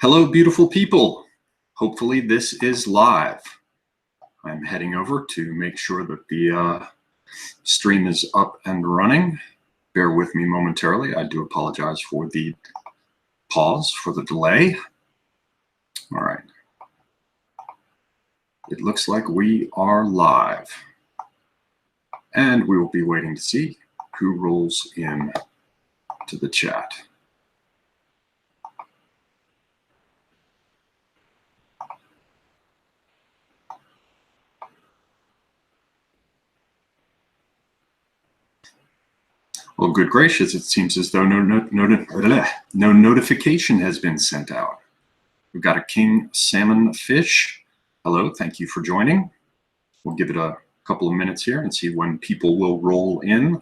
Hello, beautiful people. Hopefully this is live. I'm heading over to make sure that the stream is up and running. Bear with me momentarily. I do apologize for the pause, for the delay. All right. It looks like we are live. And we will be waiting to see who rolls in to the chat. Well, good gracious, it seems as though no notification has been sent out. We've got a king salmon fish. Hello, thank you for joining. We'll give it a couple of minutes here and see when people will roll in.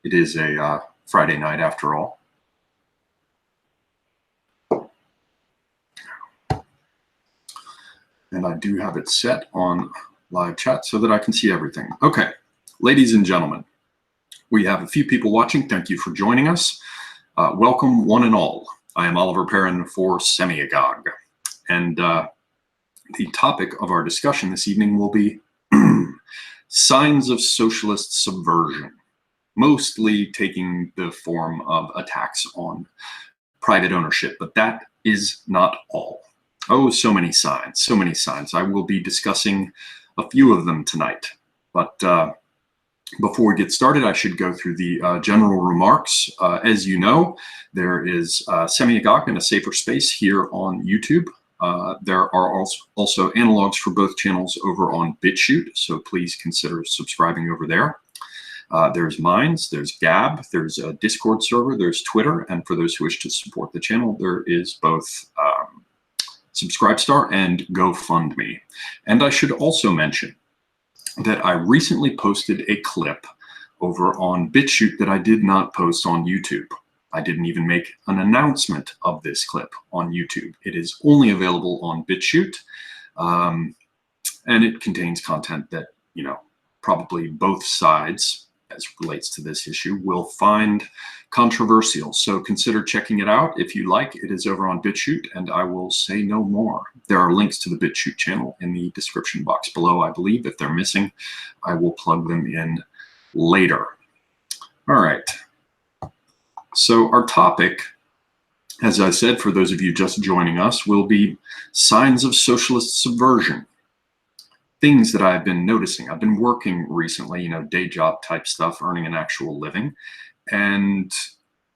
It is a Friday night after all. And I do have it set on live chat so that I can see everything. Okay, ladies and gentlemen. We have a few people watching. Thank you for joining us. Welcome, one and all. I am Oliver Perrin for Semiagog. And the topic of our discussion this evening will be signs of socialist subversion, mostly taking the form of attacks on private ownership, but that is not all. Oh, so many signs, so many signs. I will be discussing a few of them tonight, but before we get started, I should go through the general remarks. As you know, there is Semiagog in a safer space here on YouTube. There are also analogs for both channels over on BitChute, so please consider subscribing over there. There's Minds, there's Gab, there's a Discord server, there's Twitter, and for those who wish to support the channel, there is both Subscribestar and GoFundMe. And I should also mention that I recently posted a clip over on BitChute that I did not post on YouTube. I didn't even make an announcement of this clip on YouTube. It is only available on BitChute, and it contains content that, you know, probably both sides, as relates to this issue, will find controversial. So consider checking it out if you like. It is over on BitChute, and I will say no more. There are links to the BitChute channel in the description box below, I believe. If they're missing, I will plug them in later. All right. So our topic, as I said, for those of you just joining us, will be signs of socialist subversion. Things that I've been noticing. I've been working recently, you know, day job type stuff, earning an actual living. And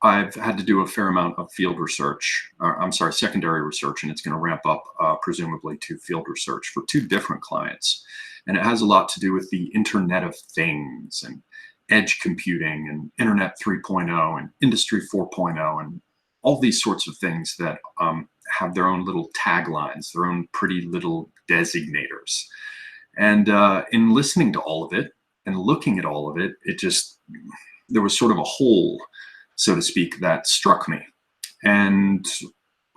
I've had to do a fair amount of field research, secondary research, and it's going to ramp up presumably to field research for two different clients. And it has a lot to do with the Internet of Things and edge computing and Internet 3.0 and Industry 4.0 and all these sorts of things that have their own little taglines, their own pretty little designators. And in listening to all of it and looking at all of it, there was sort of a hole, so to speak, that struck me. And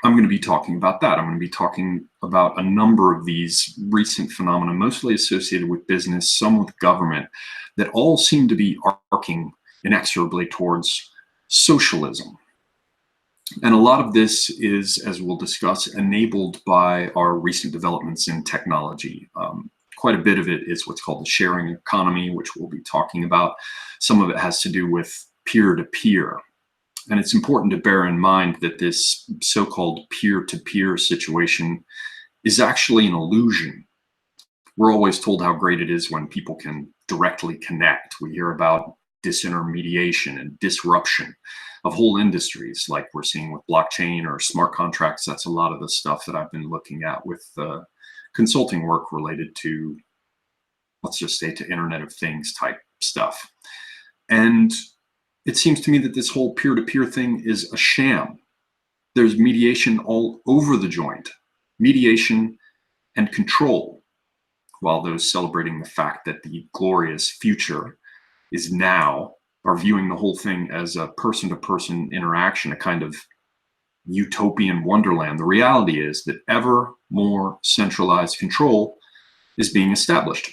I'm going to be talking about that. I'm going to be talking about a number of these recent phenomena, mostly associated with business, some with government, that all seem to be arcing inexorably towards socialism. And a lot of this is, as we'll discuss, enabled by our recent developments in technology. Quite a bit of it is what's called the sharing economy, which we'll be talking about. Some of it has to do with peer-to-peer. And it's important to bear in mind that this so-called peer-to-peer situation is actually an illusion. We're always told how great it is when people can directly connect. We hear about disintermediation and disruption of whole industries, like we're seeing with blockchain or smart contracts. That's a lot of the stuff that I've been looking at with consulting work related to, let's just say, to Internet of Things type stuff. And it seems to me that this whole peer-to-peer thing is a sham. There's mediation all over the joint, mediation and control, while those celebrating the fact that the glorious future is now are viewing the whole thing as a person-to-person interaction, a kind of utopian wonderland. The reality is that ever more centralized control is being established.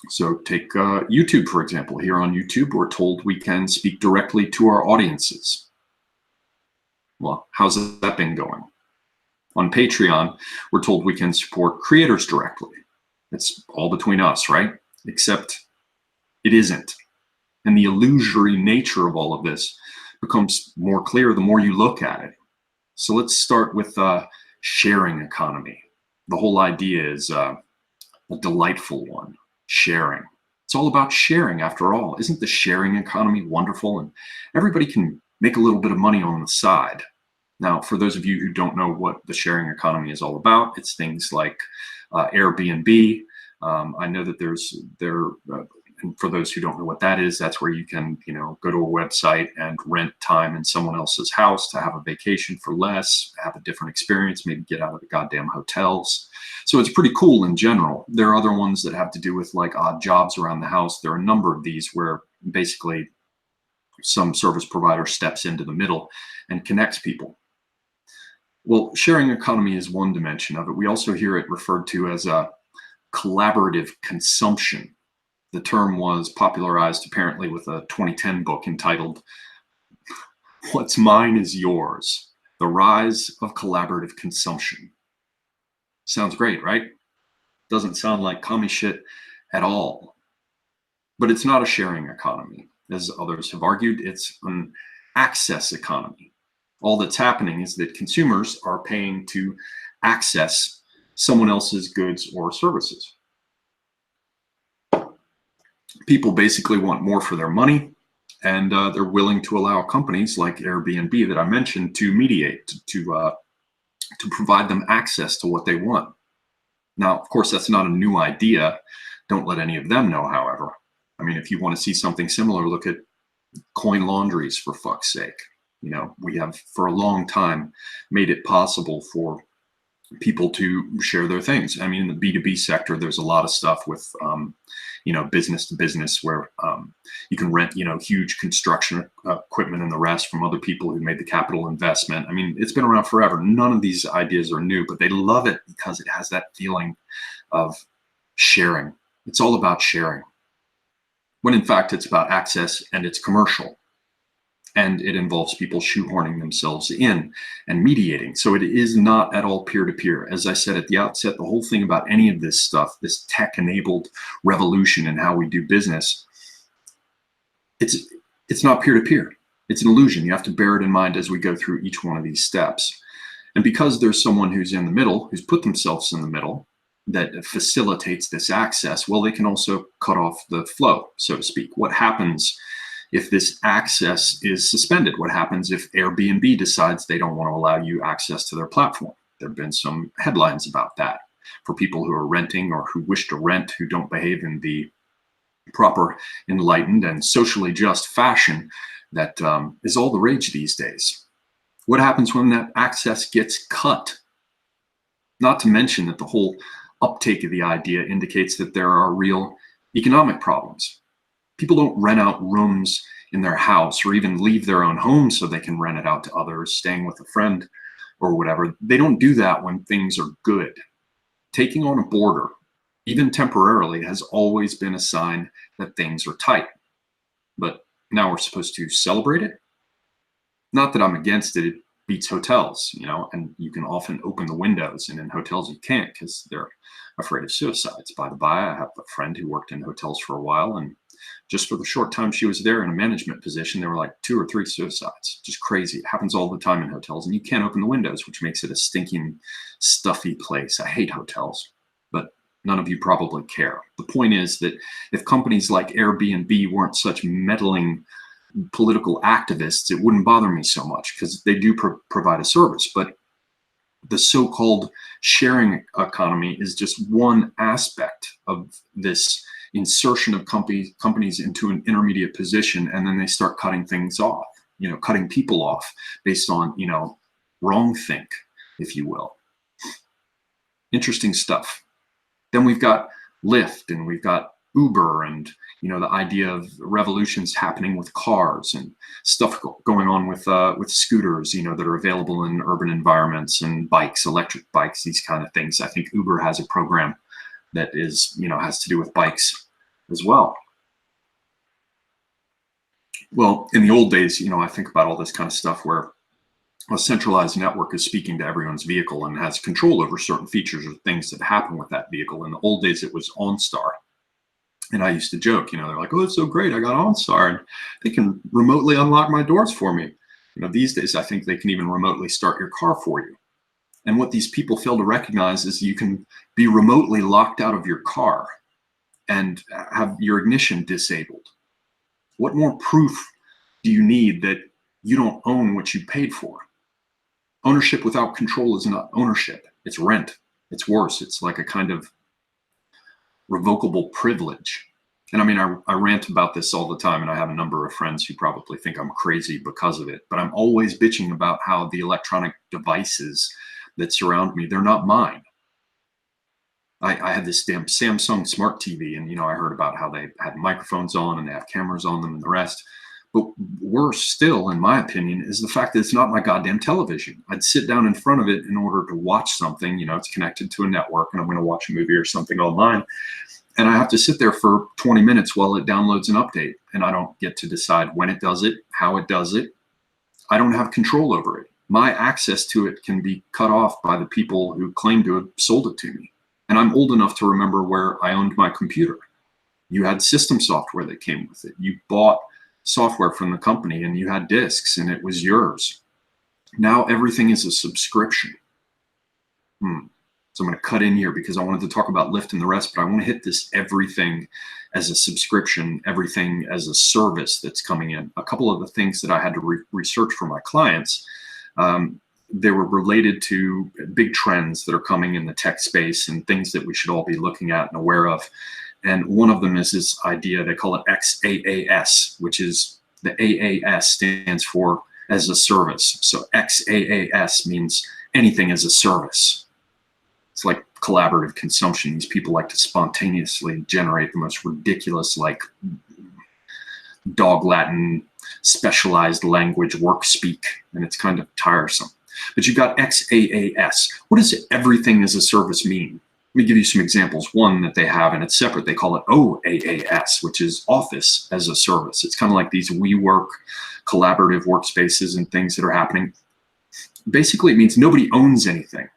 So take YouTube, for example. Here on YouTube, we're told we can speak directly to our audiences. Well, how's that been going? On Patreon, we're told we can support creators directly. It's all between us, right? Except it isn't. And the illusory nature of all of this becomes more clear the more you look at it. So let's start with sharing economy. The whole idea is a delightful one, sharing. It's all about sharing after all. Isn't the sharing economy wonderful? And everybody can make a little bit of money on the side. Now, for those of you who don't know what the sharing economy is all about, it's things like Airbnb. I know that and for those who don't know what that is, that's where you can, go to a website and rent time in someone else's house to have a vacation for less, have a different experience, maybe get out of the goddamn hotels. So it's pretty cool in general. There are other ones that have to do with like odd jobs around the house. There are a number of these where basically some service provider steps into the middle and connects people. Well, sharing economy is one dimension of it. We also hear it referred to as a collaborative consumption. The term was popularized apparently with a 2010 book entitled What's Mine is Yours: The Rise of Collaborative Consumption. Sounds great, right? Doesn't sound like commie shit at all. But it's not a sharing economy. As others have argued, it's an access economy. All that's happening is that consumers are paying to access someone else's goods or services. People basically want more for their money, and they're willing to allow companies like Airbnb that I mentioned to mediate, to provide them access to what they want. Now, of course, that's not a new idea. Don't let any of them know, however. I mean, if you want to see something similar, look at coin laundries, for fuck's sake. We have for a long time made it possible for people to share their things. I mean, in the B2B sector, there's a lot of stuff with, business to business where you can rent, huge construction equipment and the rest from other people who made the capital investment. I mean, it's been around forever. None of these ideas are new, but they love it because it has that feeling of sharing. It's all about sharing, when in fact it's about access, and it's commercial. And it involves people shoehorning themselves in and mediating. So it is not at all peer-to-peer. As I said at the outset, the whole thing about any of this stuff, this tech-enabled revolution in how we do business, it's not peer-to-peer. It's an illusion. You have to bear it in mind as we go through each one of these steps. And because there's someone who's in the middle, who's put themselves in the middle, that facilitates this access, well, they can also cut off the flow, so to speak. What happens if this access is suspended? What happens if Airbnb decides they don't want to allow you access to their platform? There have been some headlines about that for people who are renting or who wish to rent, who don't behave in the proper, enlightened, and socially just fashion that is all the rage these days. What happens when that access gets cut? Not to mention that the whole uptake of the idea indicates that there are real economic problems. People don't rent out rooms in their house or even leave their own home so they can rent it out to others, staying with a friend or whatever. They don't do that when things are good. Taking on a border, even temporarily, has always been a sign that things are tight. But now we're supposed to celebrate it? Not that I'm against it. It beats hotels, and you can often open the windows, and in hotels you can't because they're afraid of suicides. By the by, I have a friend who worked in hotels for a while, and just for the short time she was there in a management position, there were like 2 or 3 suicides. Just crazy. It happens all the time in hotels, and you can't open the windows, which makes it a stinking, stuffy place. I hate hotels, but none of you probably care. The point is that if companies like Airbnb weren't such meddling political activists, it wouldn't bother me so much, because they do provide a service. But the so-called sharing economy is just one aspect of this insertion of companies into an intermediate position, and then they start cutting things off, cutting people off based on, wrongthink, if you will. Interesting stuff. Then we've got Lyft, and we've got Uber, and the idea of revolutions happening with cars and stuff going on with scooters, that are available in urban environments, and bikes, electric bikes, these kind of things. I think Uber has a program that is, has to do with bikes as well. Well, in the old days, I think about all this kind of stuff where a centralized network is speaking to everyone's vehicle and has control over certain features or things that happen with that vehicle. In the old days, it was OnStar. And I used to joke, they're like, oh, it's so great, I got OnStar, and they can remotely unlock my doors for me. These days, I think they can even remotely start your car for you. And what these people fail to recognize is you can be remotely locked out of your car and have your ignition disabled. What more proof do you need that you don't own what you paid for? Ownership without control is not ownership. It's rent. It's worse. It's like a kind of revocable privilege. And I mean, I rant about this all the time, and I have a number of friends who probably think I'm crazy because of it, but I'm always bitching about how the electronic devices that surround me, they're not mine. I had this damn Samsung smart TV, and I heard about how they had microphones on and they have cameras on them and the rest. But worse still, in my opinion, is the fact that it's not my goddamn television. I'd sit down in front of it in order to watch something. It's connected to a network, and I'm going to watch a movie or something online. And I have to sit there for 20 minutes while it downloads an update. And I don't get to decide when it does it, how it does it. I don't have control over it. My access to it can be cut off by the people who claim to have sold it to me. And I'm old enough to remember where I owned my computer. You had system software that came with it. You bought software from the company and you had disks and it was yours. Now everything is a subscription. So I'm going to cut in here because I wanted to talk about Lyft and the rest, but I want to hit this everything as a subscription, everything as a service that's coming in. A couple of the things that I had to research for my clients, they were related to big trends that are coming in the tech space and things that we should all be looking at and aware of. And one of them is this idea, they call it XaaS, which is the AAS stands for as a service. So XaaS means anything as a service. It's like collaborative consumption. These people like to spontaneously generate the most ridiculous, like dog Latin, specialized language work speak, and it's kind of tiresome. But you've got XaaS. What does everything as a service mean? Let me give you some examples. One that they have, and it's separate, they call it OaaS, which is Office as a Service. It's kind of like these WeWork collaborative workspaces and things that are happening. Basically, it means nobody owns anything.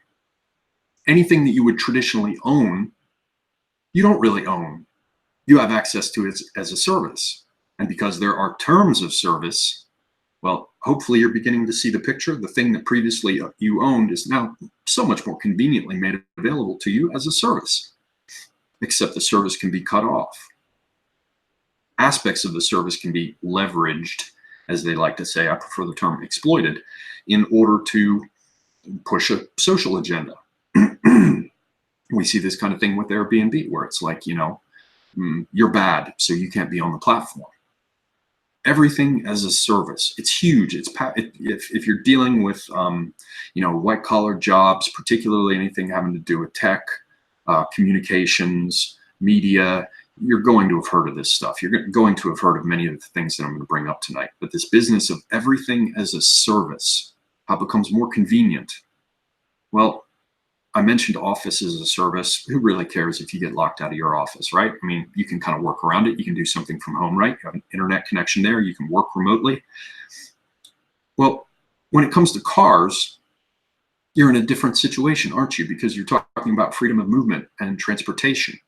Anything that you would traditionally own, you don't really own. You have access to it as a service. And because there are terms of service, well, hopefully you're beginning to see the picture. The thing that previously you owned is now so much more conveniently made available to you as a service, except the service can be cut off. Aspects of the service can be leveraged, as they like to say, I prefer the term exploited, in order to push a social agenda. We see this kind of thing with Airbnb, where it's like, you're bad, so you can't be on the platform. Everything as a service. It's huge. If you're dealing with, white collar jobs, particularly anything having to do with tech, communications, media, you're going to have heard of this stuff. You're going to have heard of many of the things that I'm going to bring up tonight. But this business of everything as a service, how it becomes more convenient. Well, I mentioned Office as a service. Who really cares if you get locked out of your office, right? I mean, you can kind of work around it. You can do something from home, right? You have an internet connection there. You can work remotely. Well, when it comes to cars, you're in a different situation, aren't you? Because you're talking about freedom of movement and transportation.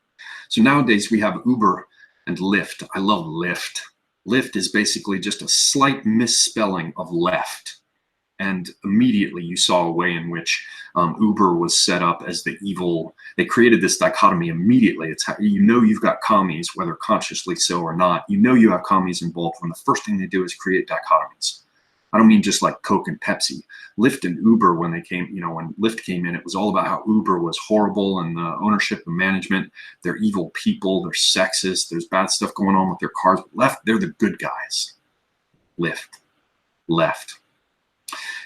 So nowadays we have Uber and Lyft. I love Lyft. Lyft is basically just a slight misspelling of left. And immediately you saw a way in which Uber was set up as the evil. They created this dichotomy immediately. It's how you've got commies, whether consciously so or not. You have commies involved when the first thing they do is create dichotomies. I don't mean just like Coke and Pepsi. Lyft and Uber, when they came, when Lyft came in, it was all about how Uber was horrible and the ownership and management. They're evil people. They're sexist. There's bad stuff going on with their cars. Left, they're the good guys. Lyft, left.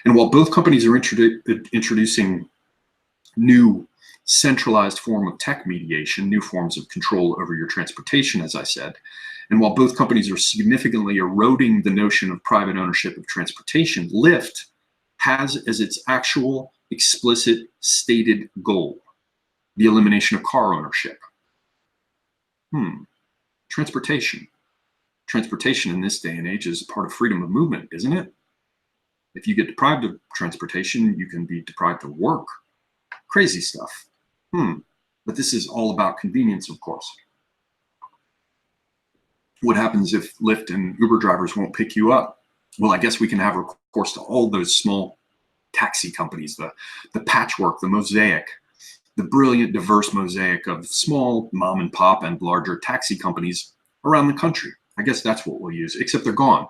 And while both companies are introducing new centralized form of tech mediation, new forms of control over your transportation, as I said, and while both companies are significantly eroding the notion of private ownership of transportation, Lyft has as its actual explicit stated goal the elimination of car ownership. Transportation. Transportation in this day and age is part of freedom of movement, isn't it? If you get deprived of transportation, you can be deprived of work. Crazy stuff. But this is all about convenience, of course. What happens if Lyft and Uber drivers won't pick you up? Well, I guess we can have recourse to all those small taxi companies, the patchwork, the mosaic, the brilliant, diverse mosaic of small mom and pop and larger taxi companies around the country. I guess that's what we'll use, except they're gone.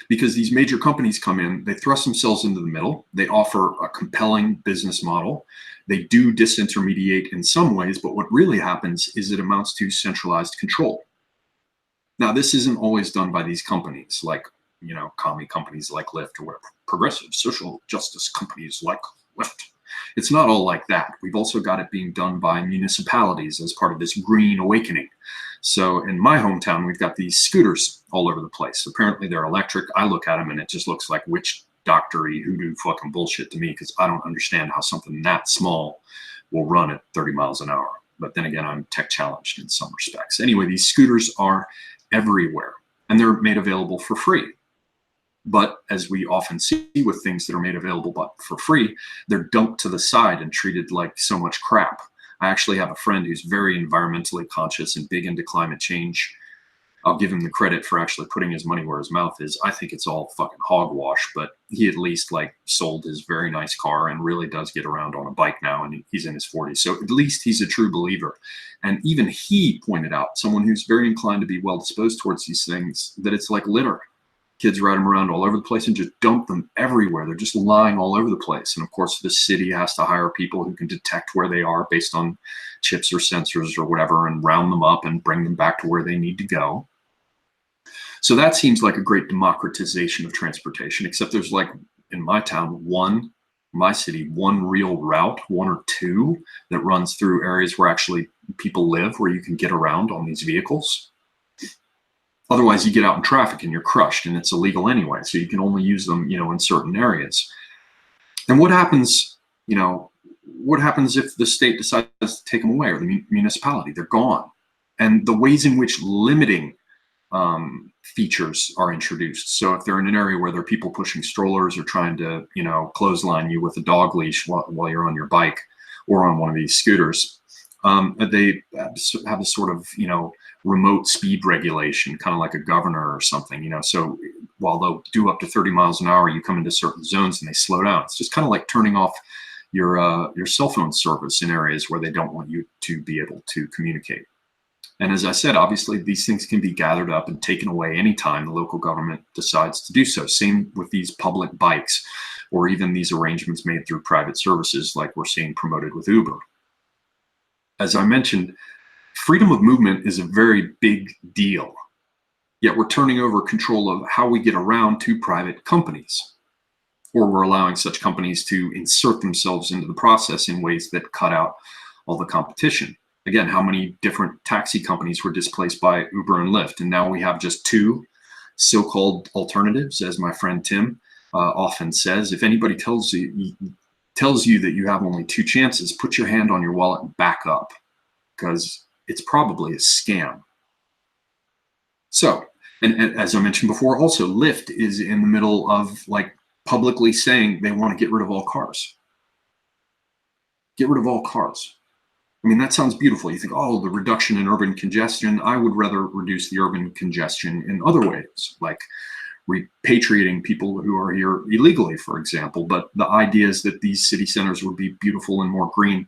Because these major companies come in, they thrust themselves into the middle, they offer a compelling business model, they do disintermediate in some ways, but what really happens is it amounts to centralized control. Now, this isn't always done by these companies, like, you know, commie companies like Lyft, or whatever, progressive social justice companies like Lyft. It's not all like that. We've also got it being done by municipalities as part of this green awakening. So in my hometown, we've got these scooters all over the place. Apparently they're electric. I look at them and it just looks like witch doctory hoodoo fucking bullshit to me, because I don't understand how something that small will run at 30 miles an hour. But then again, I'm tech challenged in some respects. Anyway, these scooters are everywhere and they're made available for free. But as we often see with things that are made available but for free, they're dumped to the side and treated like so much crap. I actually have a friend who's very environmentally conscious and big into climate change. I'll give him the credit for actually putting his money where his mouth is. I think it's all fucking hogwash, but he at least like sold his very nice car and really does get around on a bike now, and he's in his 40s. So at least he's a true believer. And even he pointed out, someone who's very inclined to be well disposed towards these things, that it's like litter. Kids ride them around all over the place and just dump them everywhere. They're just lying all over the place. And of course, the city has to hire people who can detect where they are based on chips or sensors or whatever, and round them up and bring them back to where they need to go. So that seems like a great democratization of transportation, except there's, like in my town, my city, one real route, one or two, that runs through areas where actually people live, where you can get around on these vehicles. Otherwise, you get out in traffic and you're crushed, and it's illegal anyway. So you can only use them, you know, in certain areas. And what happens, you know, what happens if the state decides to take them away, or the municipality? They're gone. And the ways in which limiting features are introduced. So if they're in an area where there are people pushing strollers or trying to, you know, clothesline you with a dog leash while you're on your bike or on one of these scooters, they have a sort of, you know, remote speed regulation, kind of like a governor or something, you know. So while they'll do up to 30 miles an hour, you come into certain zones and they slow down. It's just kind of like turning off your cell phone service in areas where they don't want you to be able to communicate. And as I said, obviously these things can be gathered up and taken away anytime the local government decides to do so. Same with these public bikes, or even these arrangements made through private services like we're seeing promoted with Uber. As I mentioned, freedom of movement is a very big deal, yet we're turning over control of how we get around to private companies, or we're allowing such companies to insert themselves into the process in ways that cut out all the competition. Again, how many different taxi companies were displaced by Uber and Lyft, and now we have just two so-called alternatives, as my friend Tim often says. If anybody tells you that you have only two chances, put your hand on your wallet and back up, because it's probably a scam. So, and as I mentioned before, also Lyft is in the middle of like publicly saying they want to get rid of all cars. Get rid of all cars. I mean, that sounds beautiful. You think, oh, the reduction in urban congestion. I would rather reduce the urban congestion in other ways, like repatriating people who are here illegally, for example. But the idea is that these city centers would be beautiful and more green.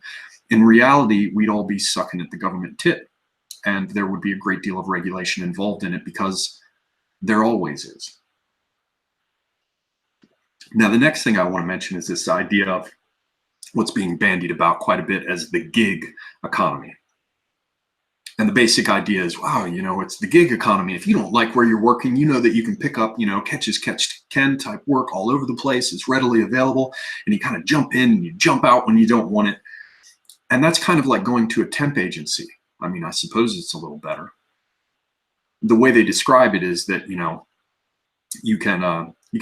In reality, we'd all be sucking at the government tit, and there would be a great deal of regulation involved in it, because there always is. Now, the next thing I want to mention is this idea of what's being bandied about quite a bit as the gig economy. And the basic idea is, wow, you know, it's the gig economy. If you don't like where you're working, you know that you can pick up, you know, catch as catch can type work all over the place. It's readily available, and you kind of jump in and you jump out when you don't want it. And that's kind of like going to a temp agency. I mean, I suppose it's a little better. The way they describe it is that, you know, you can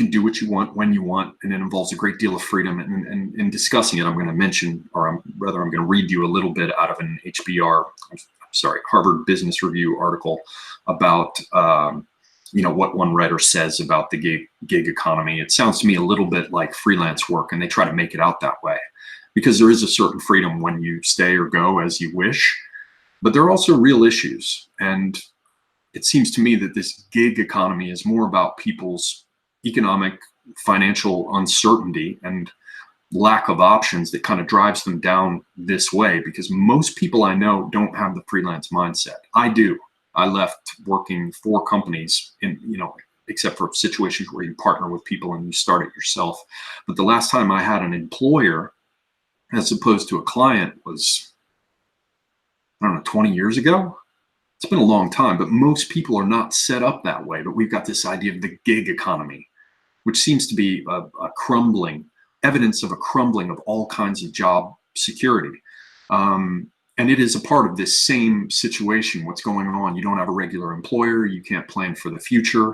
do what you want when you want, and it involves a great deal of freedom. And in discussing it, I'm going to mention, or I'm going to read you a little bit out of an Harvard Business Review article about what one writer says about the gig economy. It sounds to me a little bit like freelance work, and they try to make it out that way because there is a certain freedom when you stay or go as you wish. But there are also real issues. And it seems to me that this gig economy is more about people's economic, financial uncertainty and lack of options that kind of drives them down this way, because most people I know don't have the freelance mindset. I do. I left working for companies except for situations where you partner with people and you start it yourself. But the last time I had an employer as opposed to a client was, I don't know, 20 years ago. It's been a long time, but most people are not set up that way. But we've got this idea of the gig economy, which seems to be a crumbling, evidence of a crumbling of all kinds of job security. And it is a part of this same situation. What's going on? You don't have a regular employer. You can't plan for the future.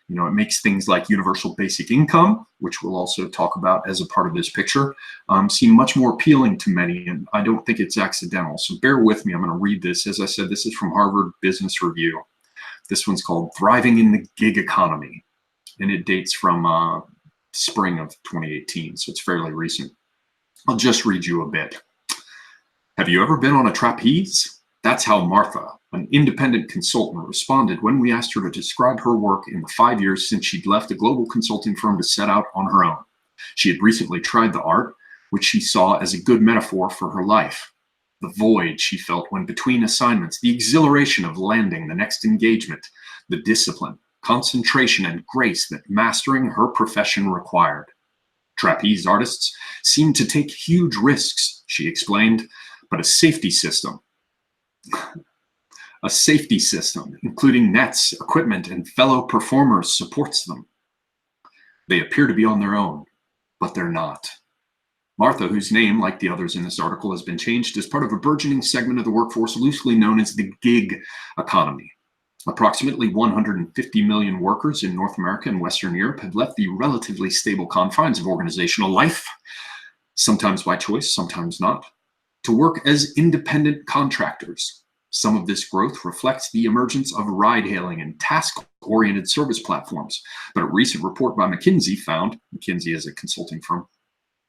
It makes things like universal basic income, which we'll also talk about as a part of this picture, seem much more appealing to many. And I don't think it's accidental. So bear with me. I'm going to read this. As I said, this is from Harvard Business Review. This one's called Thriving in the Gig Economy, and it dates from spring of 2018. So it's fairly recent. I'll just read you a bit. Have you ever been on a trapeze? That's how Martha, an independent consultant, responded when we asked her to describe her work in the 5 years since she'd left a global consulting firm to set out on her own. She had recently tried the art, which she saw as a good metaphor for her life. The void she felt when between assignments, the exhilaration of landing the next engagement, the discipline, concentration, and grace that mastering her profession required. Trapeze artists seem to take huge risks, she explained, but a safety system, including nets, equipment, and fellow performers, supports them. They appear to be on their own, but they're not. Martha, whose name, like the others in this article, has been changed, is part of a burgeoning segment of the workforce loosely known as the gig economy. Approximately 150 million workers in North America and Western Europe have left the relatively stable confines of organizational life, sometimes by choice, sometimes not, to work as independent contractors. Some of this growth reflects the emergence of ride-hailing and task-oriented service platforms. But a recent report by McKinsey is a consulting firm,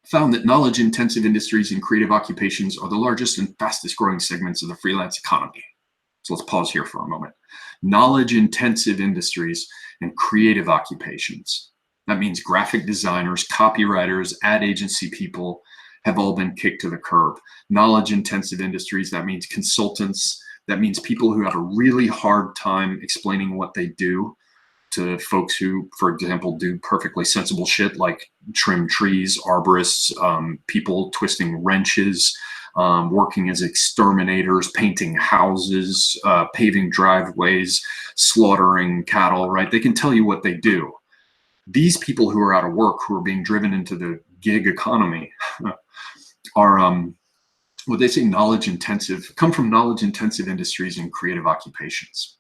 found that knowledge-intensive industries and creative occupations are the largest and fastest-growing segments of the freelance economy. So let's pause here for a moment. Knowledge-intensive industries and creative occupations. That means graphic designers, copywriters, ad agency people have all been kicked to the curb. Knowledge-intensive industries, that means consultants, that means people who have a really hard time explaining what they do to folks who, for example, do perfectly sensible shit like trim trees, arborists, people twisting wrenches, working as exterminators, painting houses, paving driveways, slaughtering cattle, right? They can tell you what they do. These people who are out of work, who are being driven into the gig economy, are what they say knowledge intensive, come from knowledge intensive industries and creative occupations.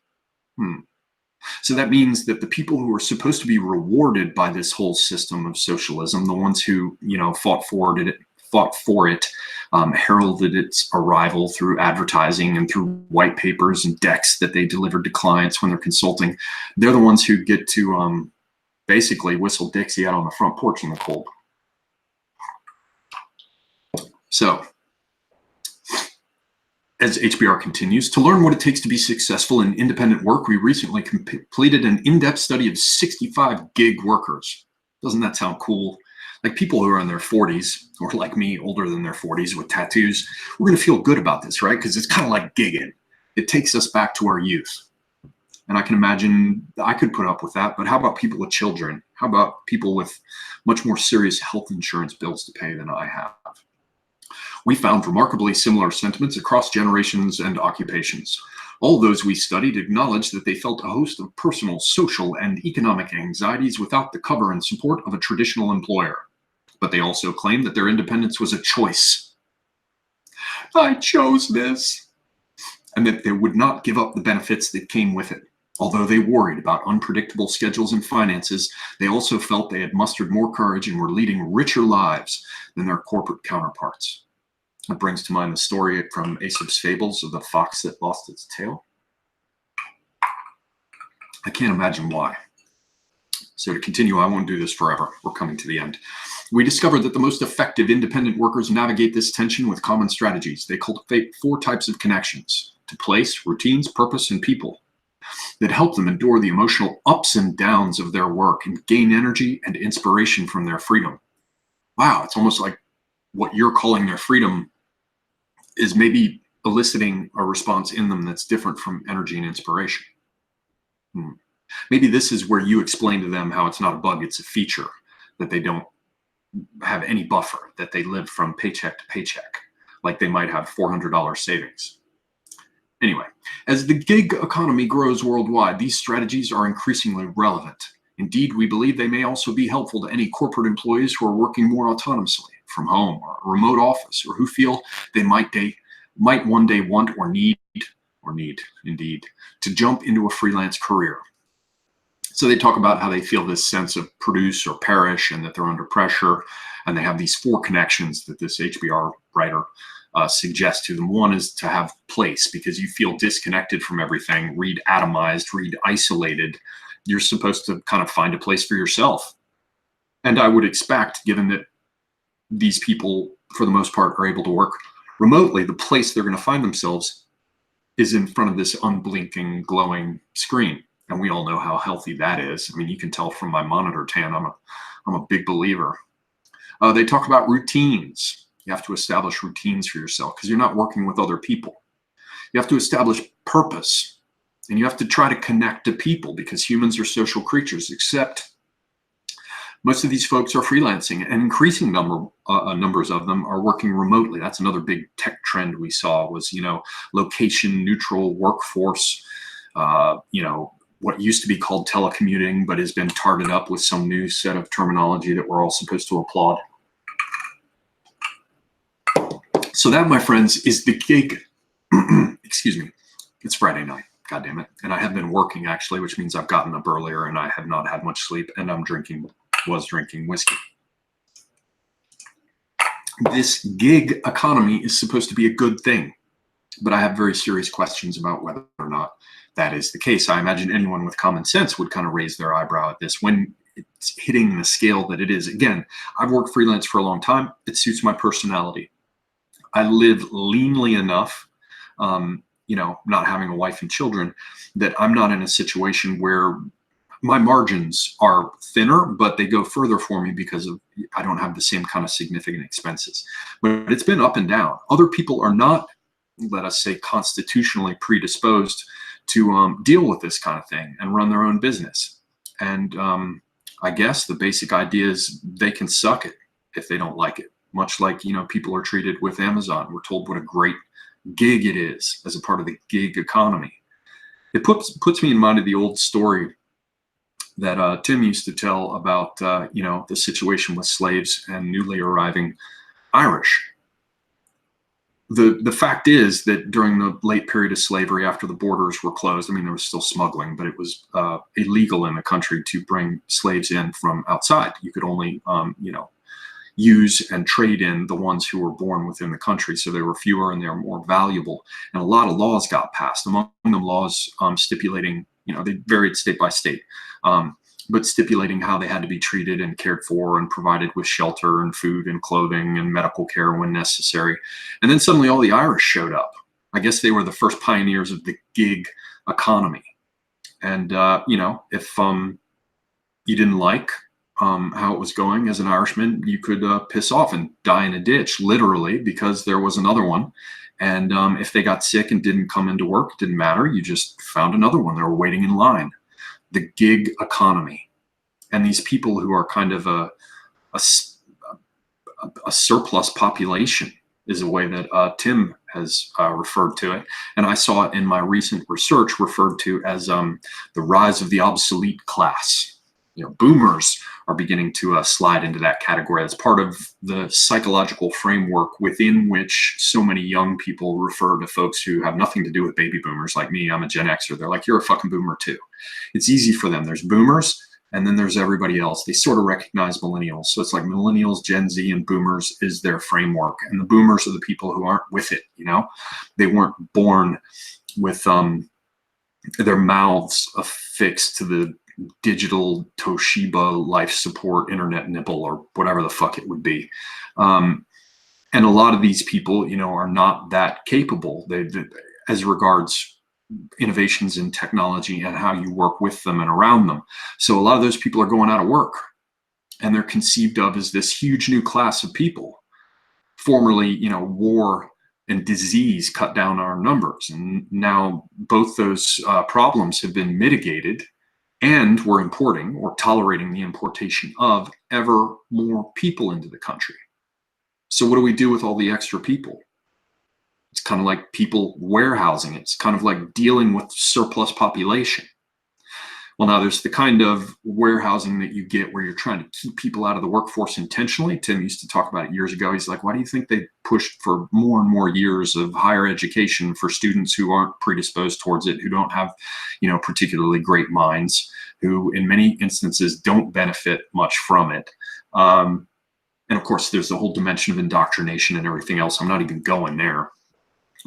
So that means that the people who are supposed to be rewarded by this whole system of socialism, the ones who fought for it, heralded its arrival through advertising and through white papers and decks that they delivered to clients when they're consulting, they're the ones who get to basically whistle Dixie out on the front porch in the cold. So, as HBR continues, to learn what it takes to be successful in independent work, we recently completed an in-depth study of 65 gig workers. Doesn't that sound cool? Like people who are in their 40s, or like me, older than their 40s with tattoos, we're going to feel good about this, right? Because it's kind of like gigging. It takes us back to our youth. And I can imagine I could put up with that, but how about people with children? How about people with much more serious health insurance bills to pay than I have? We found remarkably similar sentiments across generations and occupations. All those we studied acknowledged that they felt a host of personal, social, and economic anxieties without the cover and support of a traditional employer. But they also claimed that their independence was a choice. I chose this. And that they would not give up the benefits that came with it. Although they worried about unpredictable schedules and finances, they also felt they had mustered more courage and were leading richer lives than their corporate counterparts. It brings to mind the story from Aesop's Fables of the fox that lost its tail. I can't imagine why. So to continue, I won't do this forever. We're coming to the end. We discovered that the most effective independent workers navigate this tension with common strategies. They cultivate 4 types of connections: to place, routines, purpose, and people, that help them endure the emotional ups and downs of their work and gain energy and inspiration from their freedom. Wow, it's almost like what you're calling their freedom is maybe eliciting a response in them that's different from energy and inspiration. Maybe this is where you explain to them how it's not a bug, it's a feature, that they don't have any buffer, that they live from paycheck to paycheck, like they might have $400 savings. Anyway, as the gig economy grows worldwide, these strategies are increasingly relevant. Indeed, we believe they may also be helpful to any corporate employees who are working more autonomously from home or a remote office, or who feel they might one day want or need indeed to jump into a freelance career. So they talk about how they feel this sense of produce or perish, and that they're under pressure, and they have these 4 connections that this HBR writer suggests to them. One is to have place, because you feel disconnected from everything, read atomized, read isolated. You're supposed to kind of find a place for yourself. And I would expect, given that these people, for the most part, are able to work remotely, the place they're going to find themselves is in front of this unblinking, glowing screen. And we all know how healthy that is. I mean, you can tell from my monitor tan, I'm a big believer. They talk about routines. You have to establish routines for yourself, because you're not working with other people. You have to establish purpose, and you have to try to connect to people, because humans are social creatures, except most of these folks are freelancing, and increasing numbers of them are working remotely. That's another big tech trend we saw was, location neutral workforce, what used to be called telecommuting, but has been tarted up with some new set of terminology that we're all supposed to applaud. So that, my friends, is the gig. Excuse me. It's Friday night. God damn it. And I have been working, actually, which means I've gotten up earlier and I have not had much sleep, and was drinking whiskey. This gig economy is supposed to be a good thing, but I have very serious questions about whether or not that is the case. I imagine anyone with common sense would kind of raise their eyebrow at this when it's hitting the scale that it is. Again, I've worked freelance for a long time. It suits my personality. I live leanly enough, not having a wife and children, that I'm not in a situation where my margins are thinner, but they go further for me because I don't have the same kind of significant expenses. But it's been up and down. Other people are not, let us say, constitutionally predisposed to deal with this kind of thing and run their own business. And I guess the basic idea is they can suck it if they don't like it. Much like, people are treated with Amazon. We're told what a great gig it is as a part of the gig economy. It puts me in mind of the old story that Tim used to tell about, the situation with slaves and newly arriving Irish. The fact is that during the late period of slavery, after the borders were closed, there was still smuggling, but it was illegal in the country to bring slaves in from outside. You could only, use and trade in the ones who were born within the country. So there were fewer and they were more valuable. And a lot of laws got passed, among them laws stipulating, they varied state by state, but stipulating how they had to be treated and cared for and provided with shelter and food and clothing and medical care when necessary. And then suddenly all the Irish showed up. I guess they were the first pioneers of the gig economy. And, if you didn't like how it was going as an Irishman, you could piss off and die in a ditch, literally, because there was another one. And if they got sick and didn't come into work, it didn't matter. You just found another one. They were waiting in line. The gig economy. And these people who are kind of a surplus population is a way that Tim has referred to it. And I saw it in my recent research referred to as the rise of the obsolete class. Boomers are beginning to slide into that category. That's part of the psychological framework within which so many young people refer to folks who have nothing to do with baby boomers like me. I'm a Gen Xer. They're like, you're a fucking boomer too. It's easy for them. There's boomers and then there's everybody else. They sort of recognize millennials. So it's like millennials, Gen Z, and boomers is their framework. And the boomers are the people who aren't with it. They weren't born with, their mouths affixed to the digital Toshiba life support internet nipple or whatever the fuck it would be. And a lot of these people, are not that capable. They as regards innovations in technology and how you work with them and around them. So a lot of those people are going out of work, and they're conceived of as this huge new class of people. Formerly, war and disease cut down our numbers. And now both those problems have been mitigated, and we're importing or tolerating the importation of ever more people into the country. So what do we do with all the extra people? It's kind of like people warehousing. It's kind of like dealing with surplus population. Well, now there's the kind of warehousing that you get where you're trying to keep people out of the workforce intentionally. Tim used to talk about it years ago. He's like, why do you think they pushed for more and more years of higher education for students who aren't predisposed towards it, who don't have, particularly great minds, who in many instances don't benefit much from it? And of course, there's the whole dimension of indoctrination and everything else. I'm not even going there.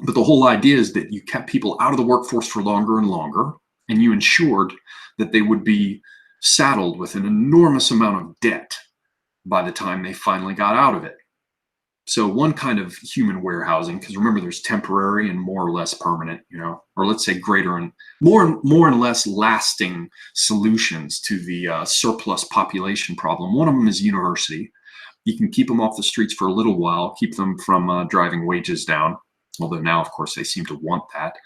But the whole idea is that you kept people out of the workforce for longer and longer, and you ensured that they would be saddled with an enormous amount of debt by the time they finally got out of it. So one kind of human warehousing, because remember, there's temporary and more or less permanent, or let's say greater and more and less lasting solutions to the surplus population problem. One of them is university. You can keep them off the streets for a little while, keep them from driving wages down. Although now, of course, they seem to want that.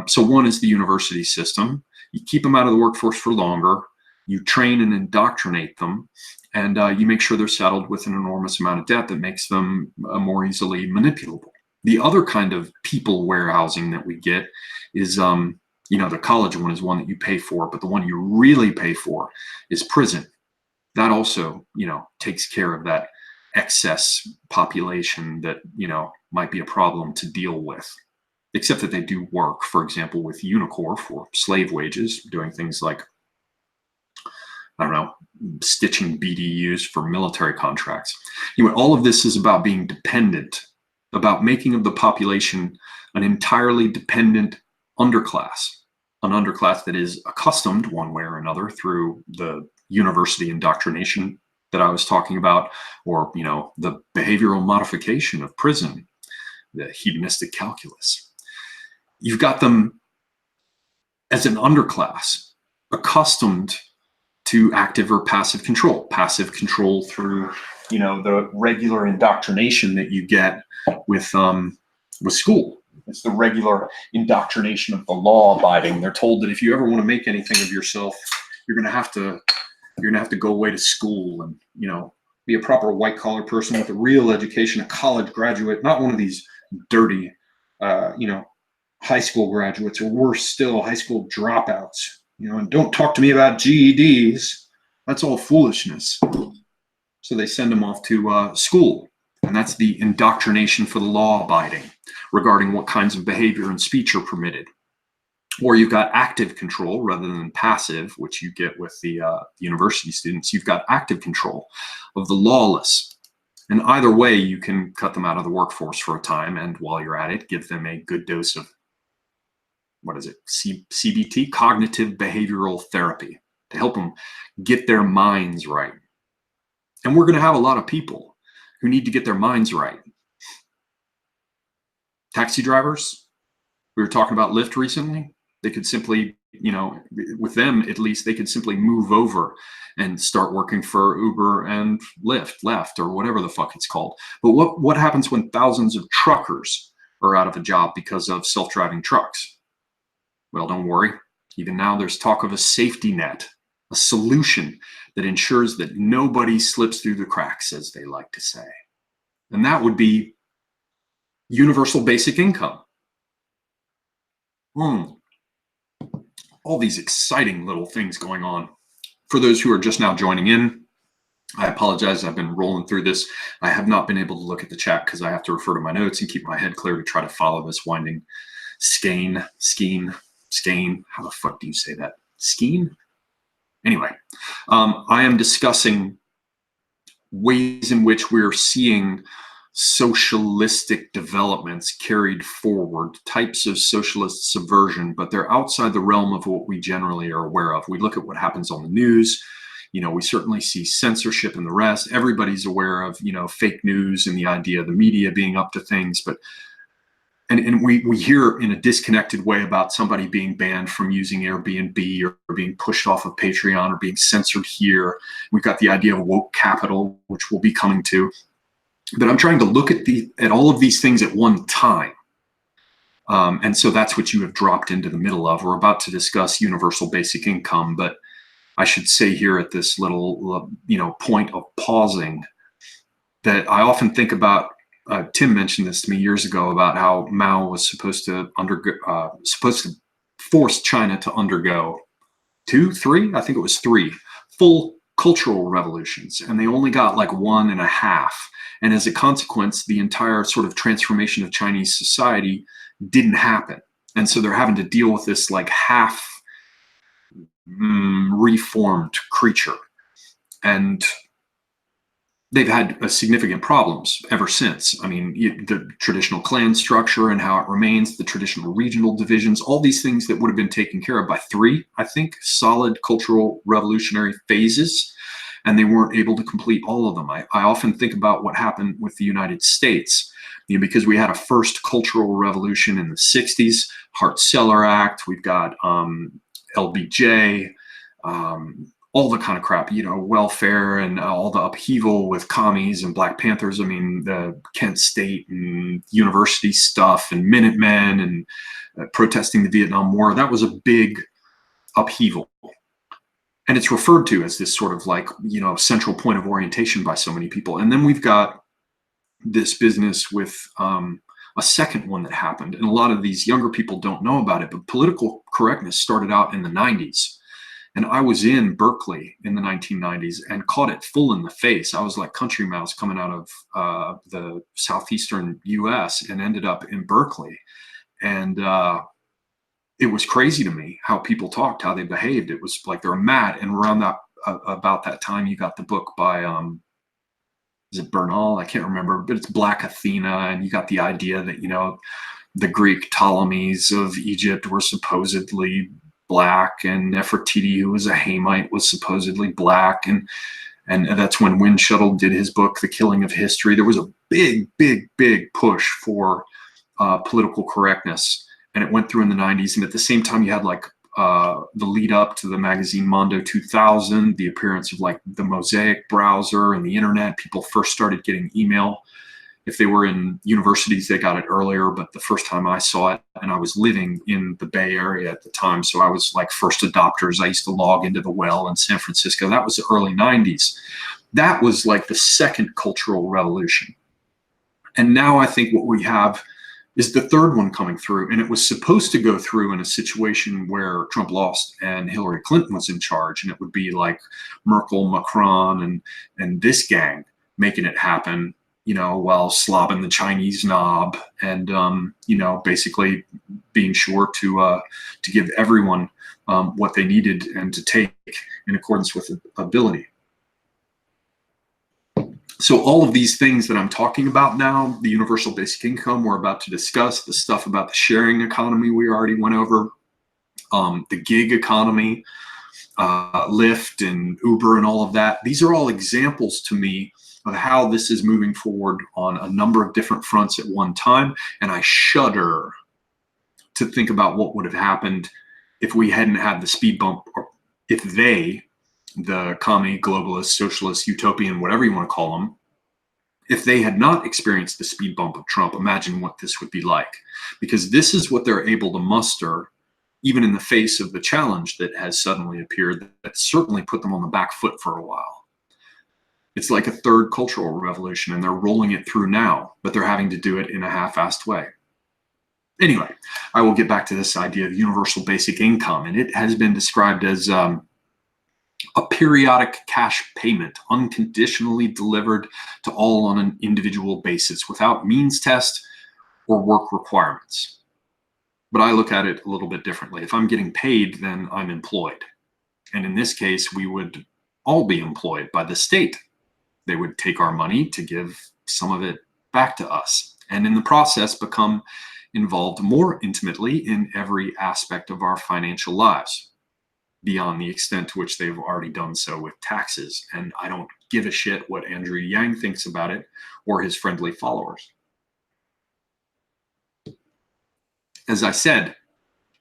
So one is the university system. You keep them out of the workforce for longer. You train and indoctrinate them, and you make sure they're saddled with an enormous amount of debt that makes them more easily manipulable. The other kind of people warehousing that we get is, the college one is one that you pay for, but the one you really pay for is prison. That also, takes care of that excess population that, might be a problem to deal with, except that they do work, for example, with Unicor for slave wages, doing things like, stitching BDUs for military contracts. All of this is about being dependent, about making of the population an entirely dependent underclass, an underclass that is accustomed one way or another through the university indoctrination that I was talking about, or, the behavioral modification of prison, the hedonistic calculus. You've got them as an underclass, accustomed to active or passive control. Passive control through, the regular indoctrination that you get with school. It's the regular indoctrination of the law-abiding. They're told that if you ever want to make anything of yourself, you're gonna have to go away to school and, be a proper white-collar person with a real education, a college graduate, not one of these dirty, high school graduates, or worse still, high school dropouts. And don't talk to me about GEDs. That's all foolishness. So they send them off to school, and that's the indoctrination for the law-abiding regarding what kinds of behavior and speech are permitted. Or you've got active control rather than passive, which you get with the university students. You've got active control of the lawless. And either way, you can cut them out of the workforce for a time, and while you're at it, give them a good dose of, CBT, cognitive behavioral therapy, to help them get their minds right. And we're going to have a lot of people who need to get their minds right. Taxi drivers, we were talking about Lyft recently. They could simply, with them at least, they could simply move over and start working for Uber and Lyft, or whatever the fuck it's called. But what happens when thousands of truckers are out of a job because of self-driving trucks? Well, don't worry. Even now there's talk of a safety net, a solution that ensures that nobody slips through the cracks, as they like to say. And that would be universal basic income. All these exciting little things going on. For those who are just now joining in, I apologize. I've been rolling through this. I have not been able to look at the chat because I have to refer to my notes and keep my head clear to try to follow this winding skein. How the fuck do you say that? Skein? Anyway, I am discussing ways in which we're seeing socialistic developments carried forward, types of socialist subversion, but they're outside the realm of what we generally are aware of. We look at what happens on the news. We certainly see censorship and the rest. Everybody's aware of, fake news and the idea of the media being up to things, but and we hear in a disconnected way about somebody being banned from using Airbnb or being pushed off of Patreon or being censored here. We've got the idea of woke capital, which we'll be coming to. But I'm trying to look at all of these things at one time. And so that's what you have dropped into the middle of. We're about to discuss universal basic income, but I should say here at this little, point of pausing that I often think about, Tim mentioned this to me years ago about how Mao was supposed to force China to undergo 2, 3, I think it was 3 full cultural revolutions, and they only got like 1.5. And as a consequence, the entire sort of transformation of Chinese society didn't happen. And so they're having to deal with this like half reformed creature. And they've had significant problems ever since. I mean, the traditional clan structure and how it remains, the traditional regional divisions, all these things that would have been taken care of by 3, I think, solid cultural revolutionary phases, and they weren't able to complete all of them. I often think about what happened with the United States, because we had a first cultural revolution in the 60s, Hart-Celler Act, we've got LBJ, all the kind of crap, welfare and all the upheaval with commies and Black Panthers. I mean, the Kent State and university stuff and Minutemen and protesting the Vietnam War. That was a big upheaval. And it's referred to as this sort of like, central point of orientation by so many people. And then we've got this business with a second one that happened. And a lot of these younger people don't know about it, but political correctness started out in the 90s. And I was in Berkeley in the 1990s and caught it full in the face. I was like country mouse coming out of the southeastern US and ended up in Berkeley. And it was crazy to me how people talked, how they behaved. It was like they were mad. And around that, about that time, you got the book by, is it Bernal? I can't remember, but it's Black Athena. And you got the idea that, the Greek Ptolemies of Egypt were supposedly Black, and Nefertiti, who was a Hamite, was supposedly Black, and that's when Wind Shuttle did his book, The Killing of History. There was a big push for political correctness, and it went through in the 90s. And at the same time, you had like the lead up to the magazine Mondo 2000, the appearance of like the Mosaic browser and the internet. People first started getting email. If they were in universities, they got it earlier, but the first time I saw it, and I was living in the Bay Area at the time, so I was like first adopters. I used to log into the well in San Francisco. That was the early 90s. That was like the second cultural revolution. And now I think what we have is the third one coming through, and it was supposed to go through in a situation where Trump lost and Hillary Clinton was in charge, and it would be like Merkel, Macron, and this gang making it happen, while slobbing the Chinese knob and, basically being sure to give everyone what they needed and to take in accordance with ability. So all of these things that I'm talking about now, the universal basic income we're about to discuss, the stuff about the sharing economy we already went over, the gig economy, Lyft and Uber and all of that, these are all examples to me of how this is moving forward on a number of different fronts at one time. And I shudder to think about what would have happened if we hadn't had the speed bump, or if they, the commie, globalist, socialist, utopian, whatever you want to call them, if they had not experienced the speed bump of Trump. Imagine what this would be like, because this is what they're able to muster, even in the face of the challenge that has suddenly appeared that certainly put them on the back foot for a while. It's like a third cultural revolution, and they're rolling it through now, but they're having to do it in a half-assed way. Anyway, I will get back to this idea of universal basic income, and it has been described as a periodic cash payment, unconditionally delivered to all on an individual basis, without means test or work requirements. But I look at it a little bit differently. If I'm getting paid, then I'm employed. And in this case, we would all be employed by the state. They would take our money to give some of it back to us, and in the process become involved more intimately in every aspect of our financial lives, beyond the extent to which they've already done so with taxes. And I don't give a shit what Andrew Yang thinks about it or his friendly followers. As I said,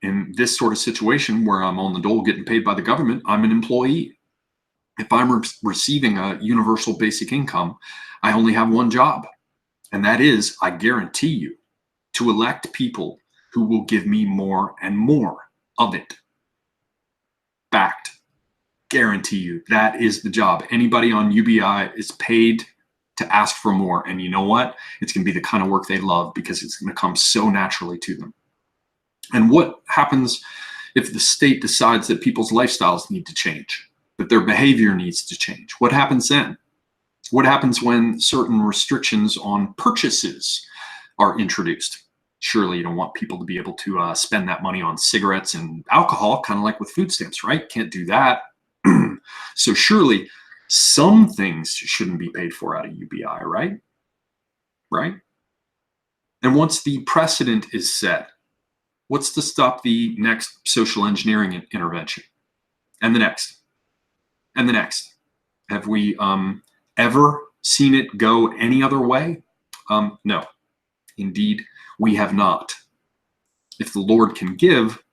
in this sort of situation where I'm on the dole getting paid by the government, I'm an employee. If I'm receiving a universal basic income, I only have one job. And that is, I guarantee you, to elect people who will give me more and more of it. Fact. Guarantee you, that is the job. Anybody on UBI is paid to ask for more. And you know what? It's going to be the kind of work they love because it's going to come so naturally to them. And what happens if the state decides that people's lifestyles need to change, that their behavior needs to change? What happens then? What happens when certain restrictions on purchases are introduced? Surely you don't want people to be able to spend that money on cigarettes and alcohol, kind of like with food stamps, right? Can't do that. So surely some things shouldn't be paid for out of UBI, right? Right? And once the precedent is set, what's to stop the next social engineering intervention? And the next? And the next? Have we ever seen it go any other way? No. Indeed, we have not. If the Lord can give,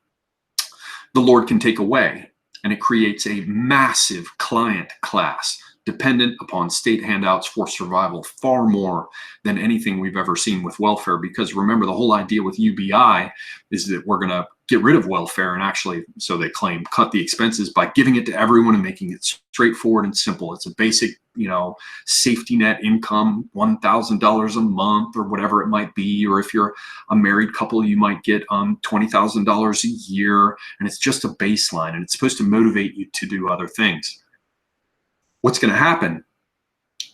the Lord can take away. And it creates a massive client class dependent upon state handouts for survival, far more than anything we've ever seen with welfare. Because remember, the whole idea with UBI is that we're going to get rid of welfare and actually, so they claim, cut the expenses by giving it to everyone and making it straightforward and simple. It's a basic, safety net income, $1,000 a month or whatever it might be. Or if you're a married couple, you might get $20,000 a year, and it's just a baseline, and it's supposed to motivate you to do other things. What's going to happen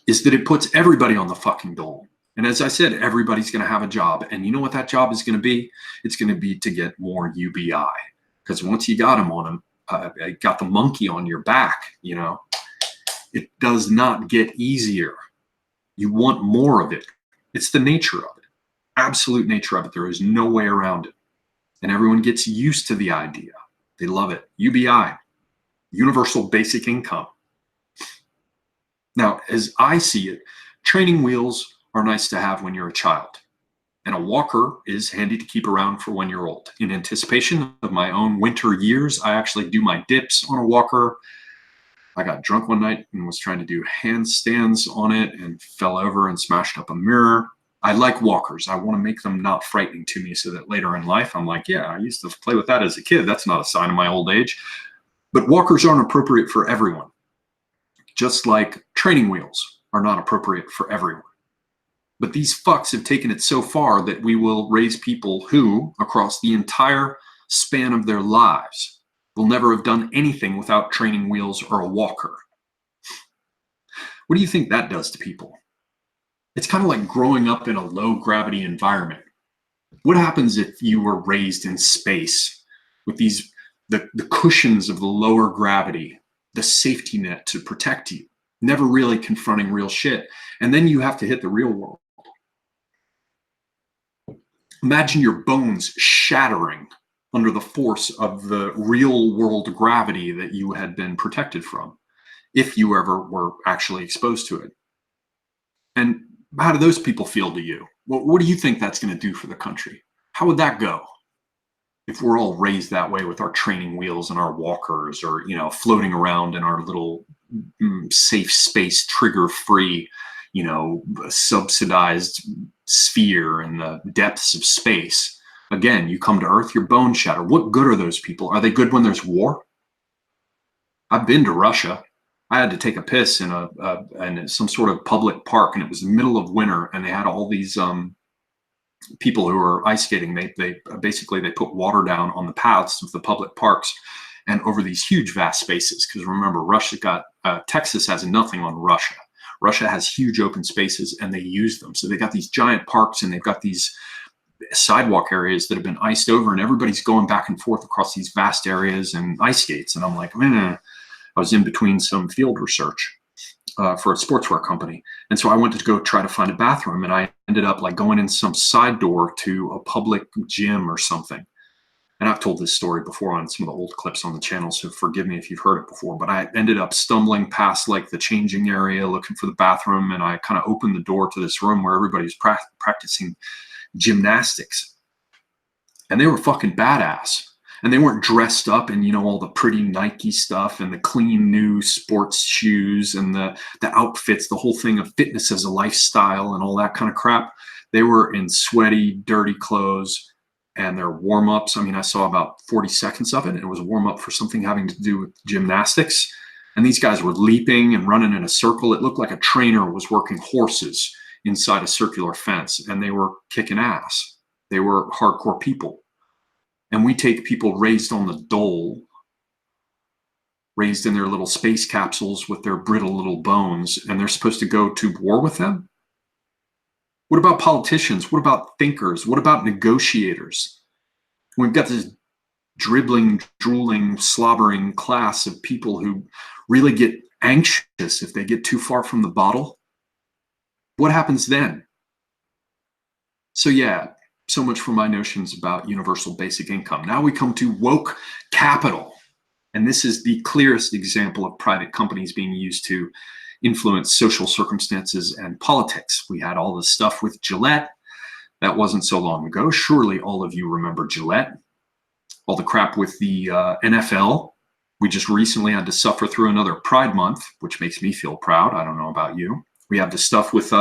is that it puts everybody on the fucking dole. And as I said, everybody's going to have a job. And you know what that job is going to be? It's going to be to get more UBI. Because once you got them on them, got the monkey on your back, it does not get easier. You want more of it. It's the nature of it. Absolute nature of it. There is no way around it. And everyone gets used to the idea. They love it. UBI, universal basic income. Now, as I see it, training wheels are nice to have when you're a child. And a walker is handy to keep around for when you're old. In anticipation of my own winter years, I actually do my dips on a walker. I got drunk one night and was trying to do handstands on it and fell over and smashed up a mirror. I like walkers. I want to make them not frightening to me so that later in life, I'm like, yeah, I used to play with that as a kid. That's not a sign of my old age. But walkers aren't appropriate for everyone. Just like training wheels are not appropriate for everyone. But these fucks have taken it so far that we will raise people who, across the entire span of their lives, will never have done anything without training wheels or a walker. What do you think that does to people? It's kind of like growing up in a low gravity environment. What happens if you were raised in space with the cushions of the lower gravity, the safety net to protect you, never really confronting real shit, and then you have to hit the real world? Imagine your bones shattering under the force of the real world gravity that you had been protected from, if you ever were actually exposed to it. And how do those people feel to you? What do you think that's going to do for the country? How would that go if we're all raised that way with our training wheels and our walkers, or floating around in our little safe space, trigger-free, subsidized sphere in the depths of space? Again, you come to Earth, your bones shatter. What good are those people? Are they good when there's war? I've been to Russia. I had to take a piss in some sort of public park, and it was the middle of winter, and they had all these people who were ice skating. They basically put water down on the paths of the public parks and over these huge, vast spaces. Because remember, Texas has nothing on Russia. Russia has huge open spaces, and they use them. So they got these giant parks, and they've got these sidewalk areas that have been iced over, and everybody's going back and forth across these vast areas and ice skates. And I'm like, man, I was in between some field research. for a sportswear company. And so I went to go try to find a bathroom, and I ended up like going in some side door to a public gym or something. And I've told this story before on some of the old clips on the channel, so forgive me if you've heard it before, but I ended up stumbling past like the changing area looking for the bathroom, and I kind of opened the door to this room where everybody was practicing gymnastics. And they were fucking badass. And they weren't dressed up in, you know, all the pretty Nike stuff and the clean new sports shoes and the outfits, the whole thing of fitness as a lifestyle and all that kind of crap. They were in sweaty, dirty clothes, and their warm-ups. I mean, I saw about 40 seconds of it, and it was a warm-up for something having to do with gymnastics. And these guys were leaping and running in a circle. It looked like a trainer was working horses inside a circular fence, and they were kicking ass. They were hardcore people. And we take people raised on the dole, raised in their little space capsules with their brittle little bones, and they're supposed to go to war with them? What about politicians? What about thinkers? What about negotiators? We've got this dribbling, drooling, slobbering class of people who really get anxious if they get too far from the bottle. What happens then? So yeah, so much for my notions about universal basic income. Now we come to woke capital. And this is the clearest example of private companies being used to influence social circumstances and politics. We had all this stuff with Gillette. That wasn't so long ago. Surely all of you remember Gillette. All the crap with the NFL. We just recently had to suffer through another Pride Month, which makes me feel proud. I don't know about you. We have the stuff with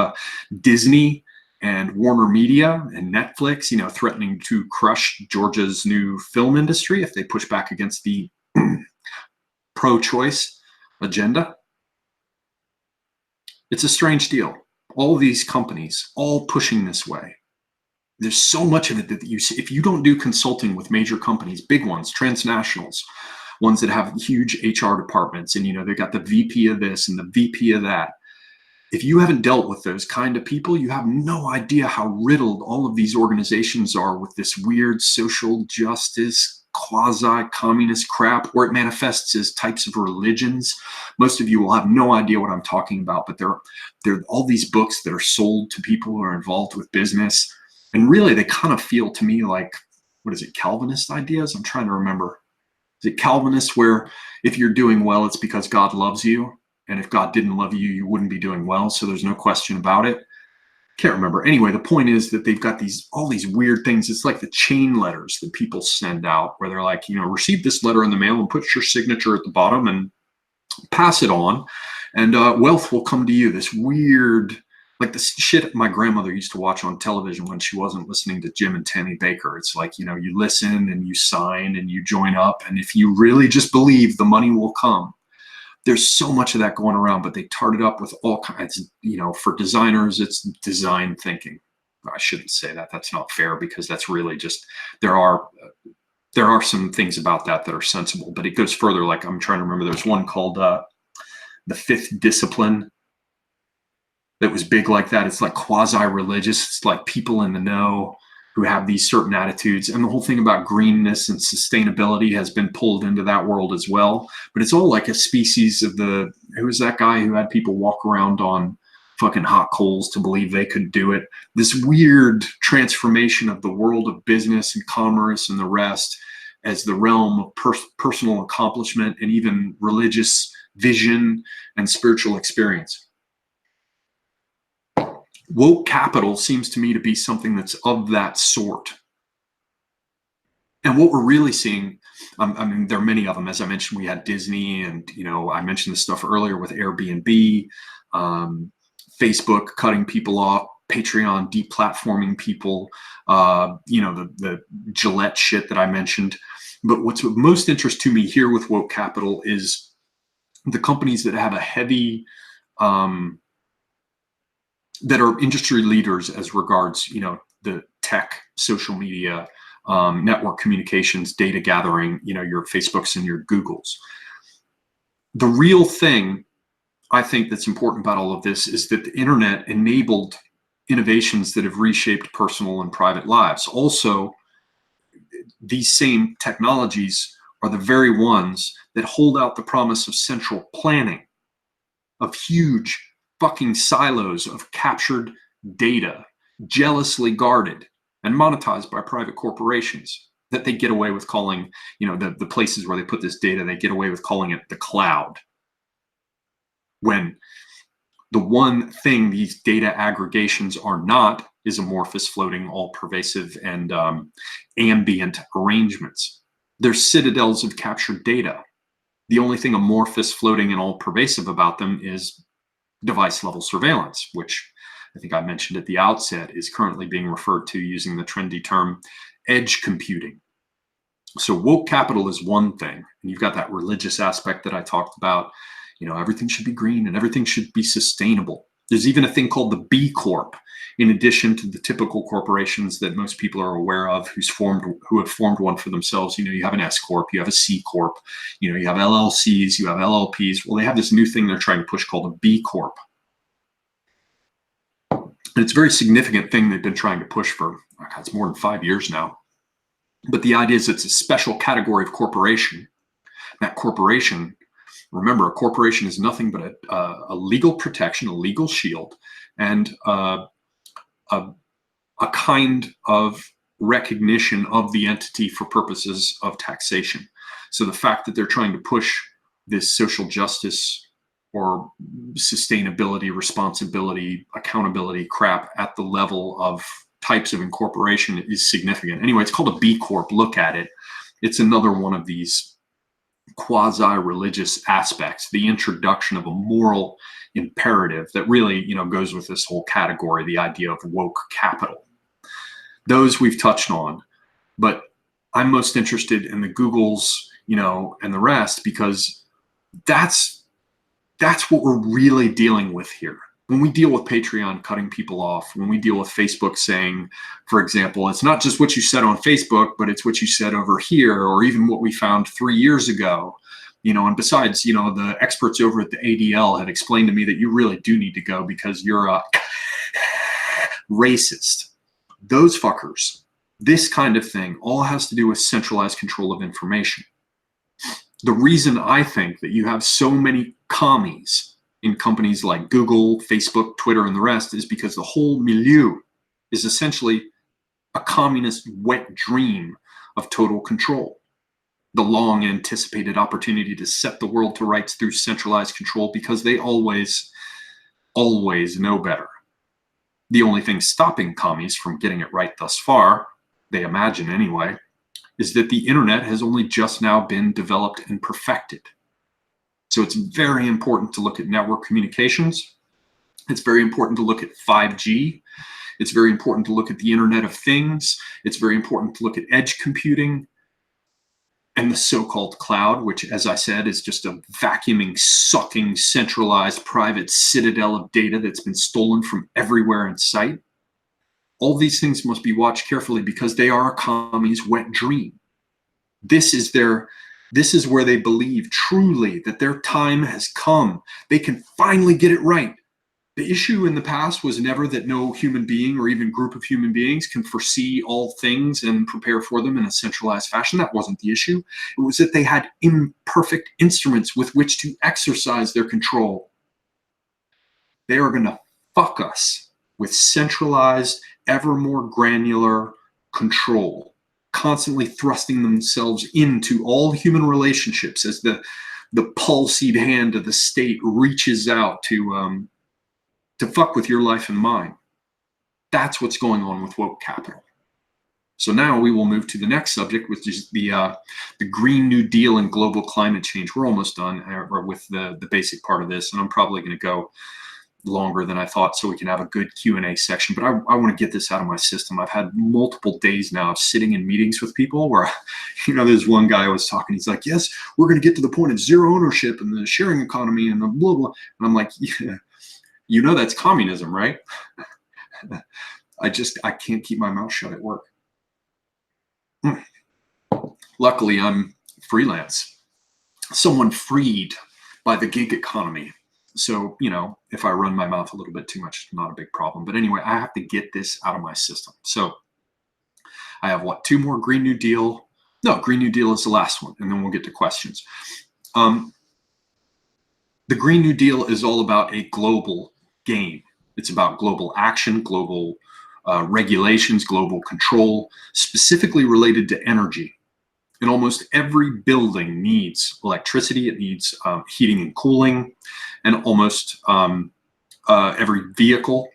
Disney and Warner Media and Netflix, you know, threatening to crush Georgia's new film industry if they push back against the pro-choice agenda. It's a strange deal. All these companies, all pushing this way. There's so much of it that you see. If you don't do consulting with major companies, big ones, transnationals, ones that have huge HR departments, and you know, they got the VP of this and the VP of that. If you haven't dealt with those kind of people, you have no idea how riddled all of these organizations are with this weird social justice, quasi-communist crap, where it manifests as types of religions. Most of you will have no idea what I'm talking about, but there are all these books that are sold to people who are involved with business. And really, they kind of feel to me like, what is it, Calvinist ideas? I'm trying to remember. Is it Calvinist where if you're doing well, it's because God loves you? And if God didn't love you, you wouldn't be doing well. So there's no question about it. Can't remember. Anyway, the point is that they've got all these weird things. It's like the chain letters that people send out where they're like, you know, receive this letter in the mail and put your signature at the bottom and pass it on. And wealth will come to you. This weird, like the shit my grandmother used to watch on television when she wasn't listening to Jim and Tammy Baker. It's like, you know, you listen and you sign and you join up. And if you really just believe, the money will come. There's so much of that going around, but they tart it up with all kinds, you know, for designers, it's design thinking. I shouldn't say that. That's not fair because that's really just, there are some things about that that are sensible, but it goes further. Like I'm trying to remember, there's one called The Fifth Discipline that was big like that. It's like quasi-religious. It's like people in the know who have these certain attitudes. And the whole thing about greenness and sustainability has been pulled into that world as well. But it's all like a species of who was that guy who had people walk around on fucking hot coals to believe they could do it? This weird transformation of the world of business and commerce and the rest as the realm of personal accomplishment and even religious vision and spiritual experience. Woke capital seems to me to be something that's of that sort. And what we're really seeing, I mean, there are many of them. As I mentioned, we had Disney, and, you know, I mentioned this stuff earlier with Airbnb, Facebook cutting people off, Patreon deplatforming people, you know, the Gillette shit that I mentioned. But what's of most interest to me here with woke capital is the companies that have a heavy, that are industry leaders as regards, you know, the tech, social media, network communications, data gathering, you know, your Facebooks and your Googles. The real thing I think that's important about all of this is that the internet enabled innovations that have reshaped personal and private lives. Also, these same technologies are the very ones that hold out the promise of central planning. of huge fucking silos of captured data, jealously guarded and monetized by private corporations, that they get away with calling, the places where they put this data, they get away with calling it the cloud. When the one thing these data aggregations are not is amorphous, floating, all-pervasive, and ambient arrangements. They're citadels of captured data. The only thing amorphous, floating, and all-pervasive about them is device-level surveillance, which I think I mentioned at the outset is currently being referred to using the trendy term edge computing. So woke capital is one thing, and you've got that religious aspect that I talked about. Everything should be green and everything should be sustainable. There's even a thing called the B Corp, in addition to the typical corporations that most people are aware of who have formed one for themselves. You have an S Corp, you have a C Corp, you have LLCs, you have LLPs. Well, they have this new thing they're trying to push called a B Corp. And it's a very significant thing they've been trying to push for, it's more than 5 years now. But the idea is it's a special category of corporation. That corporation, remember, a corporation is nothing but a legal protection, a legal shield, and a kind of recognition of the entity for purposes of taxation. So the fact that they're trying to push this social justice or sustainability, responsibility, accountability crap at the level of types of incorporation is significant. Anyway, it's called a B Corp. Look at it. It's another one of these quasi-religious aspects, the introduction of a moral imperative that really, goes with this whole category, the idea of woke capital. Those we've touched on, but I'm most interested in the Googles, and the rest, because that's what we're really dealing with here. When we deal with Patreon cutting people off, when we deal with Facebook saying, for example, it's not just what you said on Facebook, but it's what you said over here, or even what we found 3 years ago, and besides, the experts over at the ADL had explained to me that you really do need to go because you're a racist. Those fuckers, this kind of thing all has to do with centralized control of information. The reason I think that you have so many commies in companies like Google, Facebook, Twitter, and the rest is because the whole milieu is essentially a communist wet dream of total control. The long anticipated opportunity to set the world to rights through centralized control, because they always know better. The only thing stopping commies from getting it right thus far, they imagine anyway, is that the internet has only just now been developed and perfected. So it's very important to look at network communications. It's very important to look at 5G. It's very important to look at the Internet of Things. It's very important to look at edge computing and the so-called cloud, which, as I said, is just a vacuuming, sucking, centralized private citadel of data that's been stolen from everywhere in sight. All these things must be watched carefully because they are a commie's wet dream. This is where they believe truly that their time has come. They can finally get it right. The issue in the past was never that no human being or even group of human beings can foresee all things and prepare for them in a centralized fashion. That wasn't the issue. It was that they had imperfect instruments with which to exercise their control. They are going to fuck us with centralized, ever more granular control, constantly thrusting themselves into all human relationships as the palsied hand of the state reaches out to fuck with your life and mine. That's what's going on with woke capital. So now we will move to the next subject, which is the Green New Deal and global climate change. We're almost done with the basic part of this, and I'm probably going to go longer than I thought so we can have a good Q&A section. But I want to get this out of my system. I've had multiple days now of sitting in meetings with people where, there's one guy I was talking, he's like, yes, we're going to get to the point of zero ownership and the sharing economy and the blah, blah. And I'm like, yeah. That's communism, right? I can't keep my mouth shut at work. Luckily, I'm freelance. Someone freed by the gig economy. So, if I run my mouth a little bit too much, not a big problem. But anyway, I have to get this out of my system. So I have two more Green New Deal. No, Green New Deal is the last one, and then we'll get to questions. The Green New Deal is all about a global game. It's about global action, global regulations, global control, specifically related to energy. And almost every building needs electricity. It needs heating and cooling. And almost every vehicle,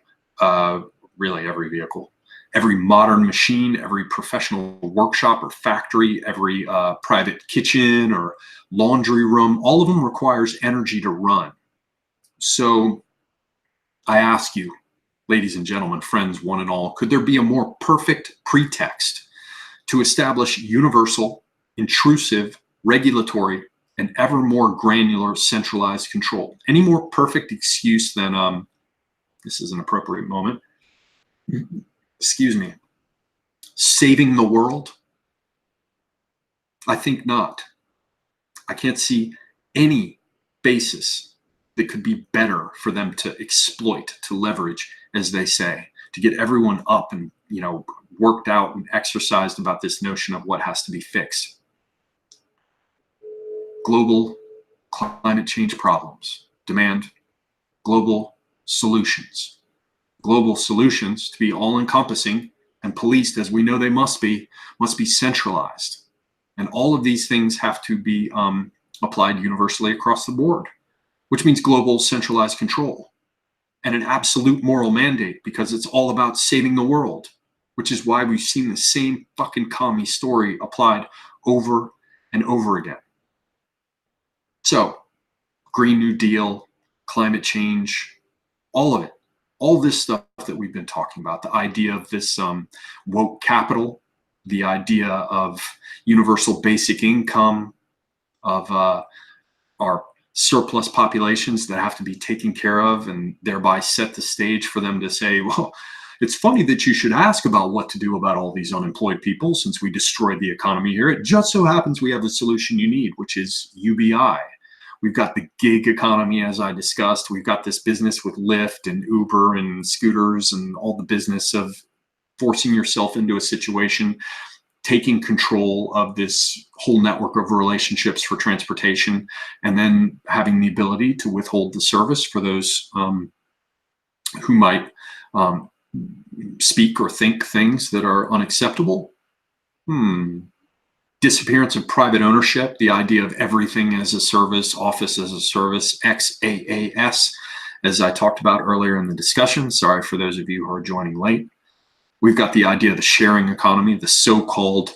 really every vehicle, every modern machine, every professional workshop or factory, every private kitchen or laundry room, all of them requires energy to run. So I ask you, ladies and gentlemen, friends, one and all, could there be a more perfect pretext to establish universal, intrusive, regulatory, and ever more granular centralized control? Any more perfect excuse than, this is an appropriate moment, excuse me, saving the world? I think not. I can't see any basis that could be better for them to exploit, to leverage, as they say, to get everyone up and, you know, worked out and exercised about this notion of what has to be fixed. Global climate change problems demand global solutions. Global solutions, to be all-encompassing and policed as we know they must be centralized. And all of these things have to be applied universally across the board, which means global centralized control and an absolute moral mandate, because it's all about saving the world, which is why we've seen the same fucking commie story applied over and over again. So, Green New Deal, climate change, all of it, all this stuff that we've been talking about, the idea of this woke capital, the idea of universal basic income, of our surplus populations that have to be taken care of, and thereby set the stage for them to say, well, it's funny that you should ask about what to do about all these unemployed people since we destroyed the economy here. It just so happens we have the solution you need, which is UBI. We've got the gig economy, as I discussed. We've got this business with Lyft and Uber and scooters and all the business of forcing yourself into a situation, taking control of this whole network of relationships for transportation, and then having the ability to withhold the service for those who might speak or think things that are unacceptable. Disappearance of private ownership, the idea of everything as a service, office as a service, XaaS, as I talked about earlier in the discussion. Sorry for those of you who are joining late. We've got the idea of the sharing economy, the so-called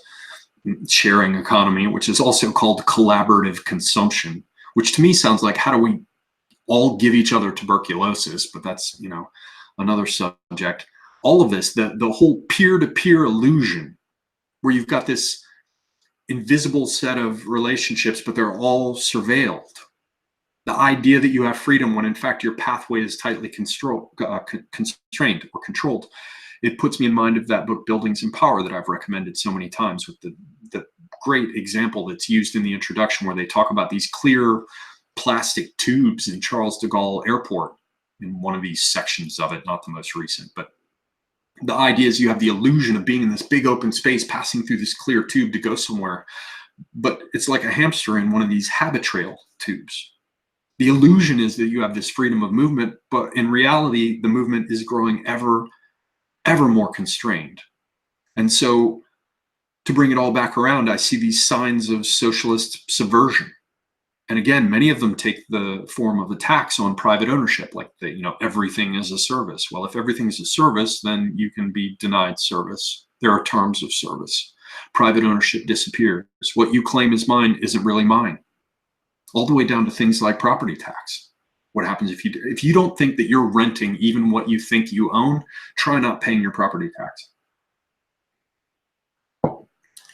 sharing economy, which is also called collaborative consumption, which to me sounds like, how do we all give each other tuberculosis? But that's, you know, another subject. All of this, the whole peer-to-peer illusion, where you've got this invisible set of relationships, but they're all surveilled. The idea that you have freedom when in fact your pathway is tightly constrained or controlled. It puts me in mind of that book, Buildings in Power, that I've recommended so many times, with the great example that's used in the introduction, where they talk about these clear plastic tubes in Charles de Gaulle Airport, in one of these sections of it, not the most recent. But the idea is you have the illusion of being in this big open space, passing through this clear tube to go somewhere. But it's like a hamster in one of these habit trail tubes. The illusion is that you have this freedom of movement, but in reality, the movement is growing ever more constrained. And so, to bring it all back around, I see these signs of socialist subversion. And again, many of them take the form of attacks on private ownership, like the, you know, everything is a service. Well, if everything is a service, then you can be denied service. There are terms of service. Private ownership disappears. What you claim is mine isn't really mine. All the way down to things like property tax. What happens if you don't think that you're renting even what you think you own? Try not paying your property tax.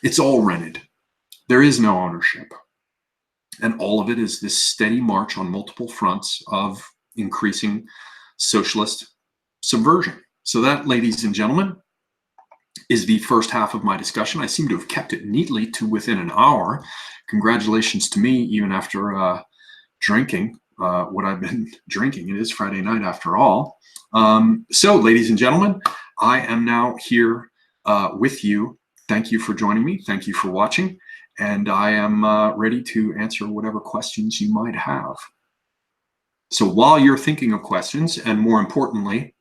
It's all rented. There is no ownership. And all of it is this steady march on multiple fronts of increasing socialist subversion. So that, ladies and gentlemen, is the first half of my discussion. I seem to have kept it neatly to within an hour. Congratulations to me, even after drinking what I've been drinking. It is Friday night after all. So, ladies and gentlemen, I am now here with you. Thank you for joining me. Thank you for watching. And I am ready to answer whatever questions you might have. So while you're thinking of questions, and more importantly,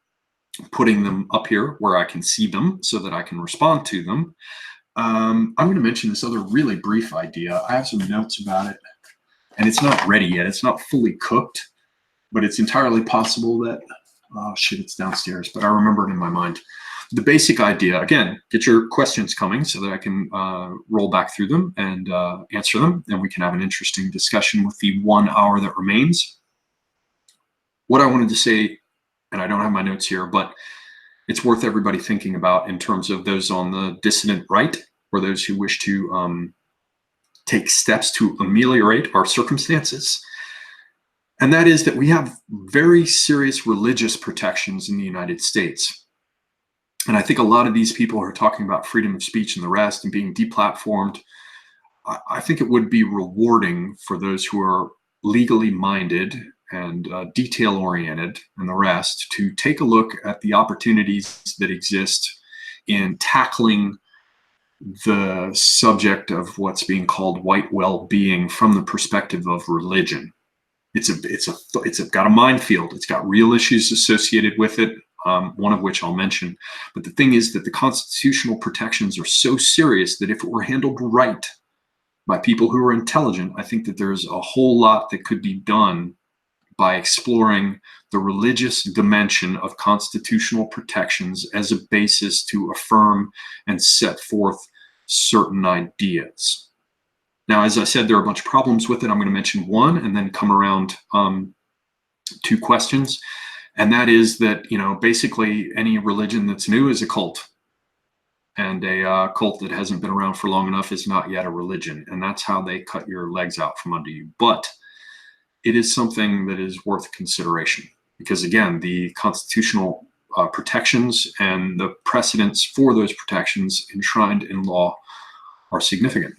putting them up here where I can see them so that I can respond to them, I'm going to mention this other really brief idea. I have some notes about it, and it's not ready yet. It's not fully cooked, but it's entirely possible that, oh shit, it's downstairs, but I remember it in my mind. The basic idea, again, get your questions coming so that I can roll back through them and answer them, and we can have an interesting discussion with the 1 hour that remains. What I wanted to say, and I don't have my notes here, but it's worth everybody thinking about in terms of those on the dissident right, or those who wish to take steps to ameliorate our circumstances. And that is that we have very serious religious protections in the United States. And I think a lot of these people are talking about freedom of speech and the rest and being deplatformed. I think it would be rewarding for those who are legally minded and detail-oriented and the rest to take a look at the opportunities that exist in tackling the subject of what's being called white well-being from the perspective of religion. It's got a minefield. It's got real issues associated with it, one of which I'll mention. But the thing is that the constitutional protections are so serious that if it were handled right by people who are intelligent, I think that there's a whole lot that could be done by exploring the religious dimension of constitutional protections as a basis to affirm and set forth certain ideas. Now, as I said, there are a bunch of problems with it. I'm going to mention one and then come around to questions. And that is that, basically any religion that's new is a cult. And a cult that hasn't been around for long enough is not yet a religion. And that's how they cut your legs out from under you. But it is something that is worth consideration. Because again, the constitutional protections and the precedents for those protections enshrined in law are significant.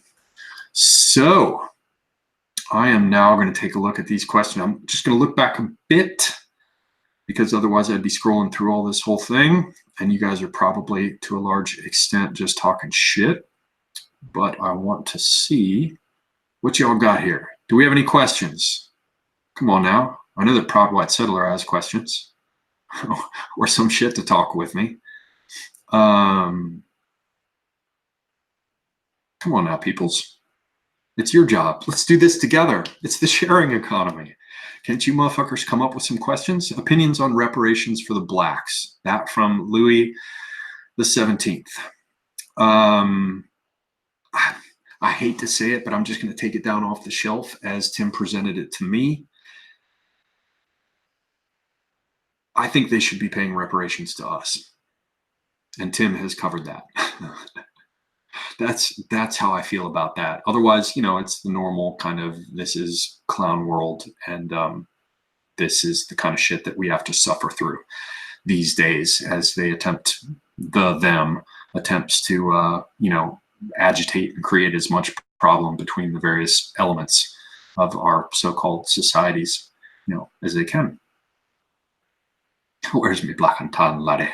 So I am now going to take a look at these questions. I'm just going to look back a bit because otherwise I'd be scrolling through all this whole thing and you guys are probably to a large extent just talking shit. But I want to see what y'all got here. Do we have any questions? Come on now. I know that Proud White Settler has questions or some shit to talk with me. Come on now, peoples. It's your job. Let's do this together. It's the sharing economy. Can't you motherfuckers come up with some questions? Opinions on reparations for the blacks. That from Louis the 17th. I hate to say it, but I'm just going to take it down off the shelf as Tim presented it to me. I think they should be paying reparations to us. And Tim has covered that. That's how I feel about that. Otherwise, it's the normal kind of, this is clown world, and this is the kind of shit that we have to suffer through these days as they attempts to agitate and create as much problem between the various elements of our so-called societies, as they can. Where's me black and tan laddie?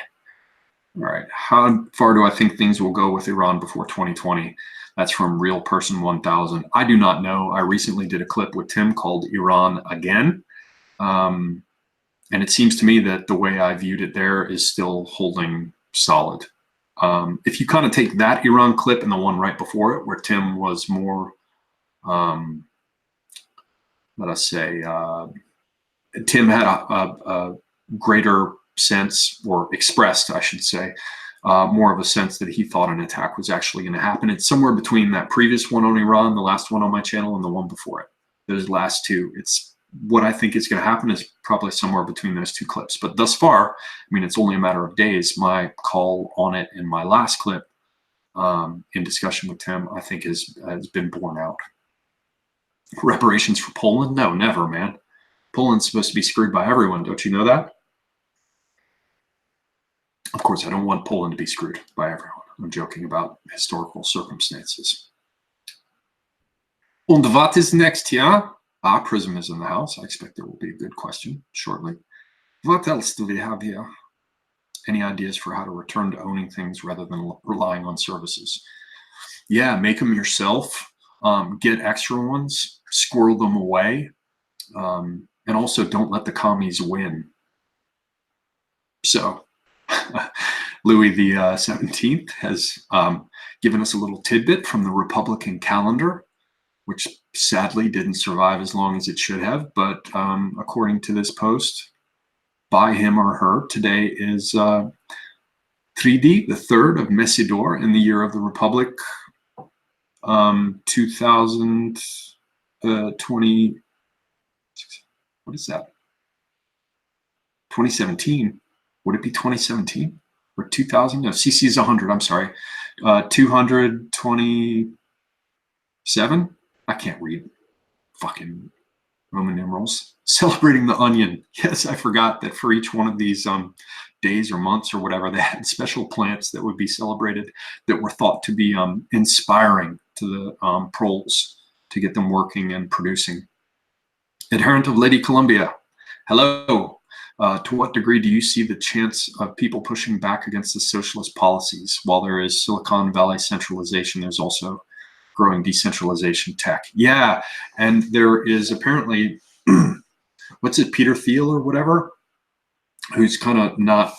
All right, how far do I think things will go with Iran before 2020? That's from Real Person 1000. I do not know. I recently did a clip with Tim called Iran Again. And it seems to me that the way I viewed it there is still holding solid. If you kind of take that Iran clip and the one right before it, where Tim was more, let us say, Tim had a greater sense, or expressed, I should say, more of a sense that he thought an attack was actually going to happen. It's somewhere between that previous one on Iran, the last one on my channel, and the one before it. Those last two, it's what I think is going to happen is probably somewhere between those two clips. But thus far, it's only a matter of days. My call on it in my last clip in discussion with Tim, I think has been borne out. Reparations for Poland? No, never, man. Poland's supposed to be screwed by everyone. Don't you know that? Of course, I don't want Poland to be screwed by everyone. I'm joking about historical circumstances. Und what is next, yeah? Prism is in the house. I expect there will be a good question shortly. What else do we have here? Any ideas for how to return to owning things rather than relying on services? Yeah, make them yourself. Get extra ones. Squirrel them away. And also, don't let the commies win. So Louis the 17th has given us a little tidbit from the Republican calendar, which sadly didn't survive as long as it should have. But according to this post by him or her, today is 3D, the third of Messidor in the year of the Republic, 2020. What is that? 2017. Would it be 2017 or 2000? No, CC is 100. I'm sorry. 227. I can't read fucking Roman numerals. Celebrating the onion. Yes, I forgot that for each one of these days or months or whatever, they had special plants that would be celebrated that were thought to be inspiring to the proles to get them working and producing. Adherent of Lady Columbia. Hello. To what degree do you see the chance of people pushing back against the socialist policies? While there is Silicon Valley centralization, there's also growing decentralization tech. Yeah, and there is apparently, what's it, Peter Thiel or whatever, who's kind of not,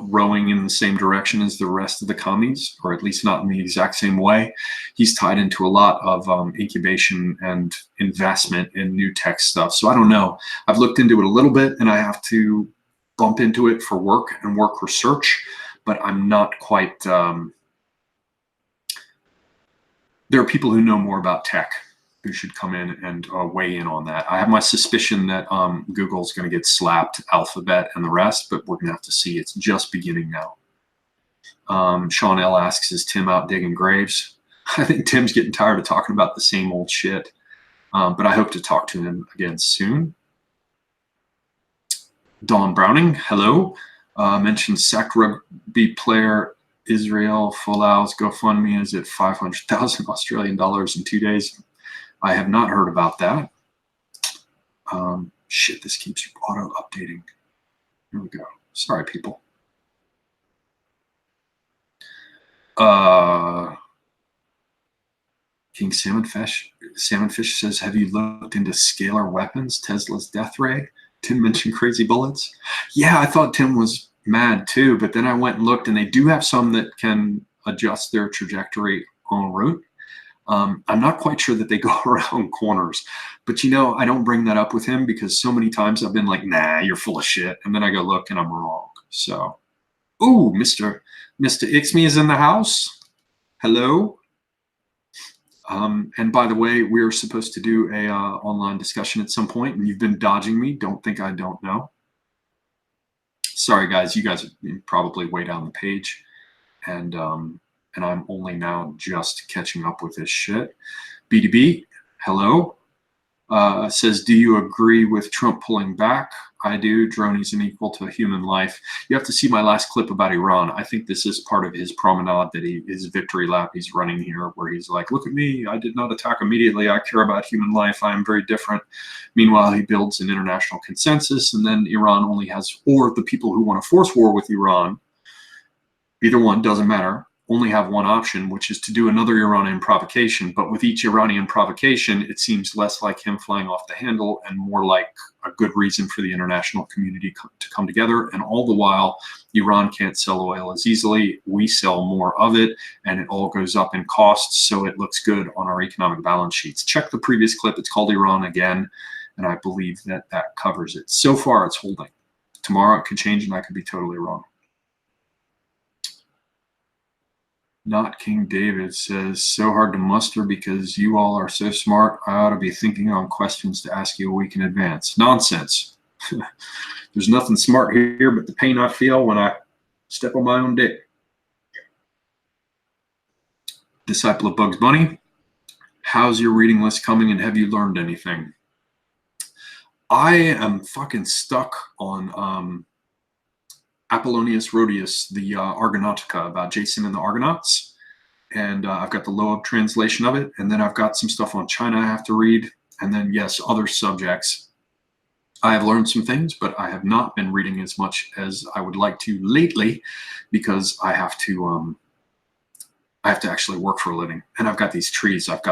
rowing in the same direction as the rest of the commies, or at least not in the exact same way. He's tied into a lot of incubation and investment in new tech stuff. So I don't know. I've looked into it a little bit, and I have to bump into it for work and work research, but I'm not quite. There are people who know more about tech who should come in and weigh in on that. I have my suspicion that Google's going to get slapped, Alphabet and the rest, but we're going to have to see. It's just beginning now. Sean L. asks, is Tim out digging graves? I think Tim's getting tired of talking about the same old shit, but I hope to talk to him again soon. Dawn Browning, hello. Mentioned sacked rugby player Israel Folau's GoFundMe is at 500,000 Australian dollars in 2 days. I have not heard about that. Shit, this keeps auto-updating. Here we go. Sorry, people. King Salmonfish says, have you looked into scalar weapons, Tesla's death ray? Tim mentioned crazy bullets. Yeah, I thought Tim was mad too, but then I went and looked, and they do have some that can adjust their trajectory en route. I'm not quite sure that they go around corners, but I don't bring that up with him because so many times I've been like, nah, you're full of shit. And then I go look and I'm wrong. So, ooh, Mr. Ixme is in the house. Hello. And by the way, we're supposed to do a online discussion at some point, and you've been dodging me. Don't think I don't know. Sorry, guys. You guys are probably way down the page. And I'm only now just catching up with this shit. BDB, hello. Says, do you agree with Trump pulling back? I do. Drone isn't equal to human life. You have to see my last clip about Iran. I think this is part of his promenade his victory lap he's running here, where he's like, look at me. I did not attack immediately. I care about human life. I am very different. Meanwhile, he builds an international consensus, and then Iran only has, or the people who want to force war with Iran, either one, doesn't matter, only have one option, which is to do another Iranian provocation. But with each Iranian provocation, it seems less like him flying off the handle and more like a good reason for the international community to come together. And all the while, Iran can't sell oil as easily. We sell more of it, and it all goes up in costs, so it looks good on our economic balance sheets. Check the previous clip. It's called Iran Again, and I believe that covers it. So far, it's holding. Tomorrow, it could change, and I could be totally wrong. Not King David says, so hard to muster because you all are so smart. I ought to be thinking on questions to ask you a week in advance. Nonsense. There's nothing smart here but the pain I feel when I step on my own dick. Disciple of Bugs Bunny, how's your reading list coming and have you learned anything? I am fucking stuck on Apollonius Rhodius, the Argonautica, about Jason and the Argonauts. And I've got the Loeb translation of it. And then I've got some stuff on China I have to read. And then, yes, other subjects. I have learned some things, but I have not been reading as much as I would like to lately because I have to actually work for a living. And I've got these trees I've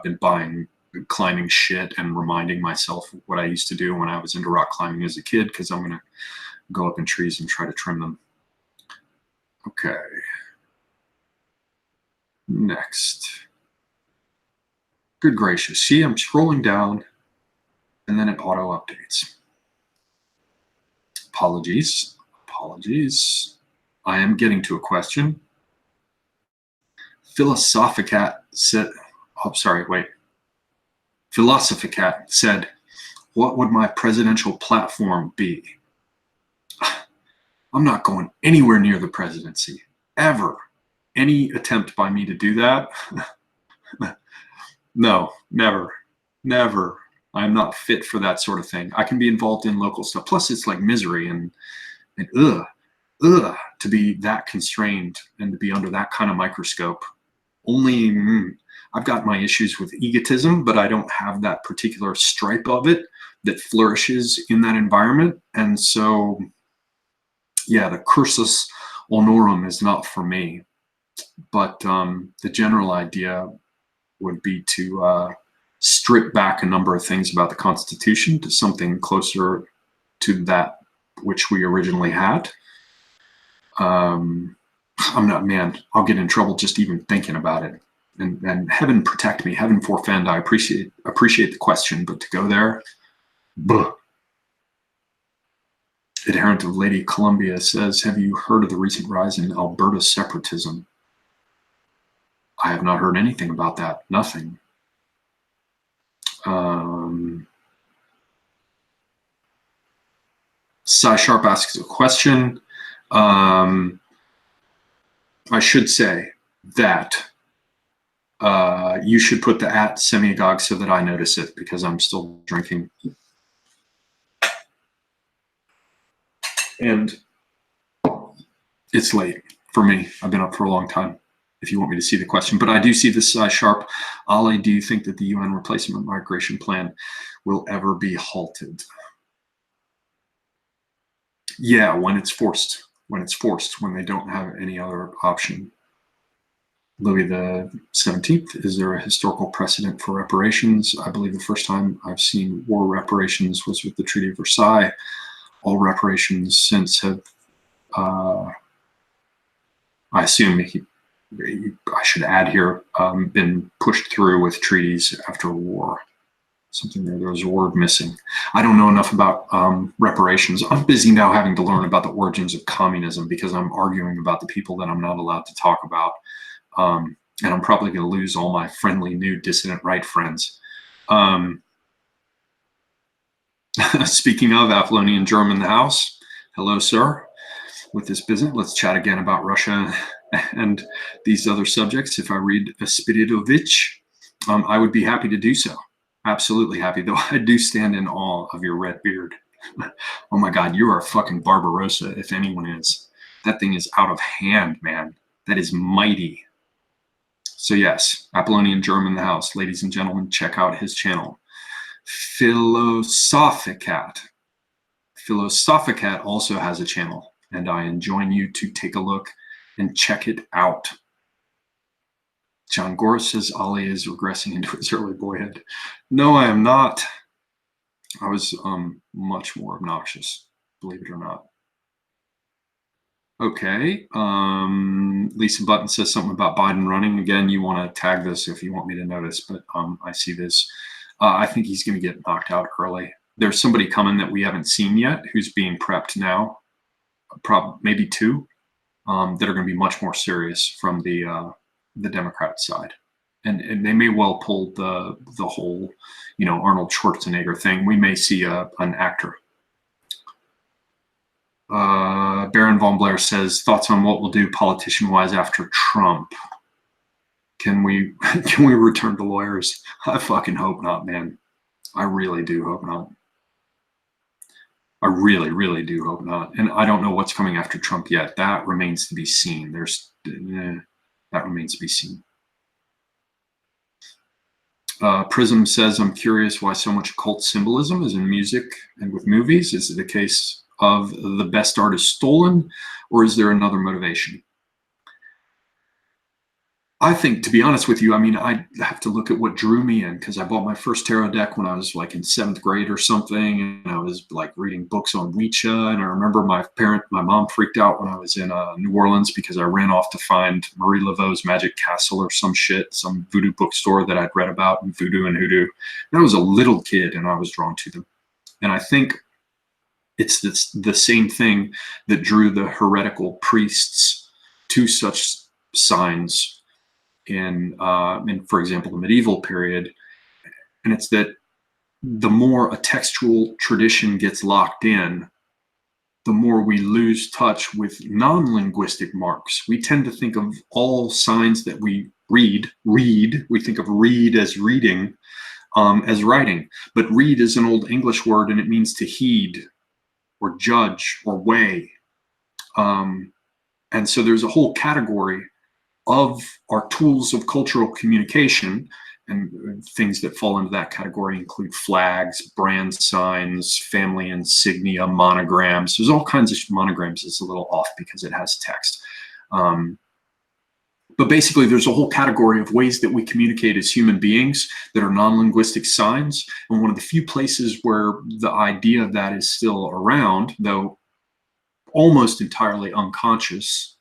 been buying climbing shit and reminding myself of what I used to do when I was into rock climbing as a kid, because I'm going to go up in trees and try to trim them. Okay. Next. Good gracious. See, I'm scrolling down and then it auto updates. Apologies. Apologies. I am getting to a question. Philosophicat said, oh, sorry, wait. Philosophicat said, what would my presidential platform be? I'm not going anywhere near the presidency, ever. Any attempt by me to do that? No, never, never. I'm not fit for that sort of thing. I can be involved in local stuff. Plus, it's like misery and to be that constrained and to be under that kind of microscope. Only I've got my issues with egotism, but I don't have that particular stripe of it that flourishes in that environment. And so, yeah, the cursus honorum is not for me. But the general idea would be to strip back a number of things about the Constitution to something closer to that which we originally had. I'm not, man, I'll get in trouble just even thinking about it. And heaven protect me, heaven forfend. I appreciate the question, but to go there, buh. Adherent of Lady Columbia says, have you heard of the recent rise in Alberta separatism? I have not heard anything about that. Nothing. Cy Sharp asks a question. I should say that you should put the @Semiagog so that I notice it, because I'm still drinking. And it's late for me. I've been up for a long time, if you want me to see the question. But I do see this Sharp. Ali, do you think that the UN replacement migration plan will ever be halted? Yeah, when it's forced. When they don't have any other option. Louis the 17th, is there a historical precedent for reparations? I believe the first time I've seen war reparations was with the Treaty of Versailles. All reparations since have, I assume I should add here, been pushed through with treaties after war. Something there was a word missing. I don't know enough about reparations. I'm busy now having to learn about the origins of communism, because I'm arguing about the people that I'm not allowed to talk about. And I'm probably going to lose all my friendly new dissident right friends. Speaking of Apollonian German in the house, hello, sir. With this business, let's chat again about Russia and these other subjects. If I read Spiridovich, I would be happy to do so. Absolutely happy, though I do stand in awe of your red beard. Oh my God, you are a fucking Barbarossa, if anyone is. That thing is out of hand, man. That is mighty. So yes, Apollonian German in the house. Ladies and gentlemen, check out his channel. Philosophicat also has a channel, and I enjoin you to take a look and check it out. John Gore says Ali is regressing into his early boyhood. No, I am not. I was much more obnoxious, believe it or not. Okay. Lisa Button says something about Biden running. Again, you want to tag this if you want me to notice, but I see this. I think he's going to get knocked out early. There's somebody coming that we haven't seen yet who's being prepped now, maybe two, that are going to be much more serious from the Democrat side. And they may well pull the whole, Arnold Schwarzenegger thing. We may see an actor. Baron von Blair says, thoughts on what we'll do politician-wise after Trump? Can we return to lawyers? I fucking hope not, man. I really do hope not. I really, really do hope not. And I don't know what's coming after Trump yet. That remains to be seen. That remains to be seen. Prism says, I'm curious why so much occult symbolism is in music and with movies. Is it a case of the best art is stolen, or is there another motivation? I think, to be honest with you, I mean, I have to look at what drew me in, because I bought my first tarot deck when I was like in 7th grade or something, and I was like reading books on Ouija. And I remember my mom freaked out when I was in New Orleans because I ran off to find Marie Laveau's Magic Castle or some shit, some voodoo bookstore that I'd read about in voodoo and hoodoo. And I was a little kid and I was drawn to them. And I think it's the same thing that drew the heretical priests to such signs in, for example, the medieval period. And it's that the more a textual tradition gets locked in, the more we lose touch with non-linguistic marks. We tend to think of all signs that we read, we think of read as reading, as writing. But read is an old English word, and it means to heed or judge or weigh. And so there's a whole category of our tools of cultural communication, and things that fall into that category include flags, brand signs, family insignia, monograms. There's all kinds of monograms. It's a little off because it has text. But basically, there's a whole category of ways that we communicate as human beings that are non-linguistic signs. And one of the few places where the idea of that is still around, though almost entirely unconscious,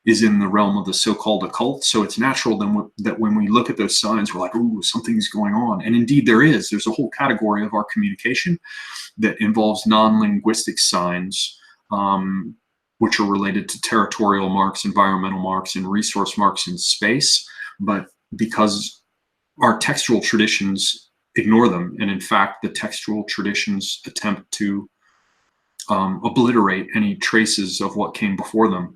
is in the realm of the so-called occult. So it's natural then that when we look at those signs, we're like, ooh, something's going on. And indeed there is. There's a whole category of our communication that involves non-linguistic signs, which are related to territorial marks, environmental marks, and resource marks in space. But because our textual traditions ignore them, and in fact, the textual traditions attempt to obliterate any traces of what came before them.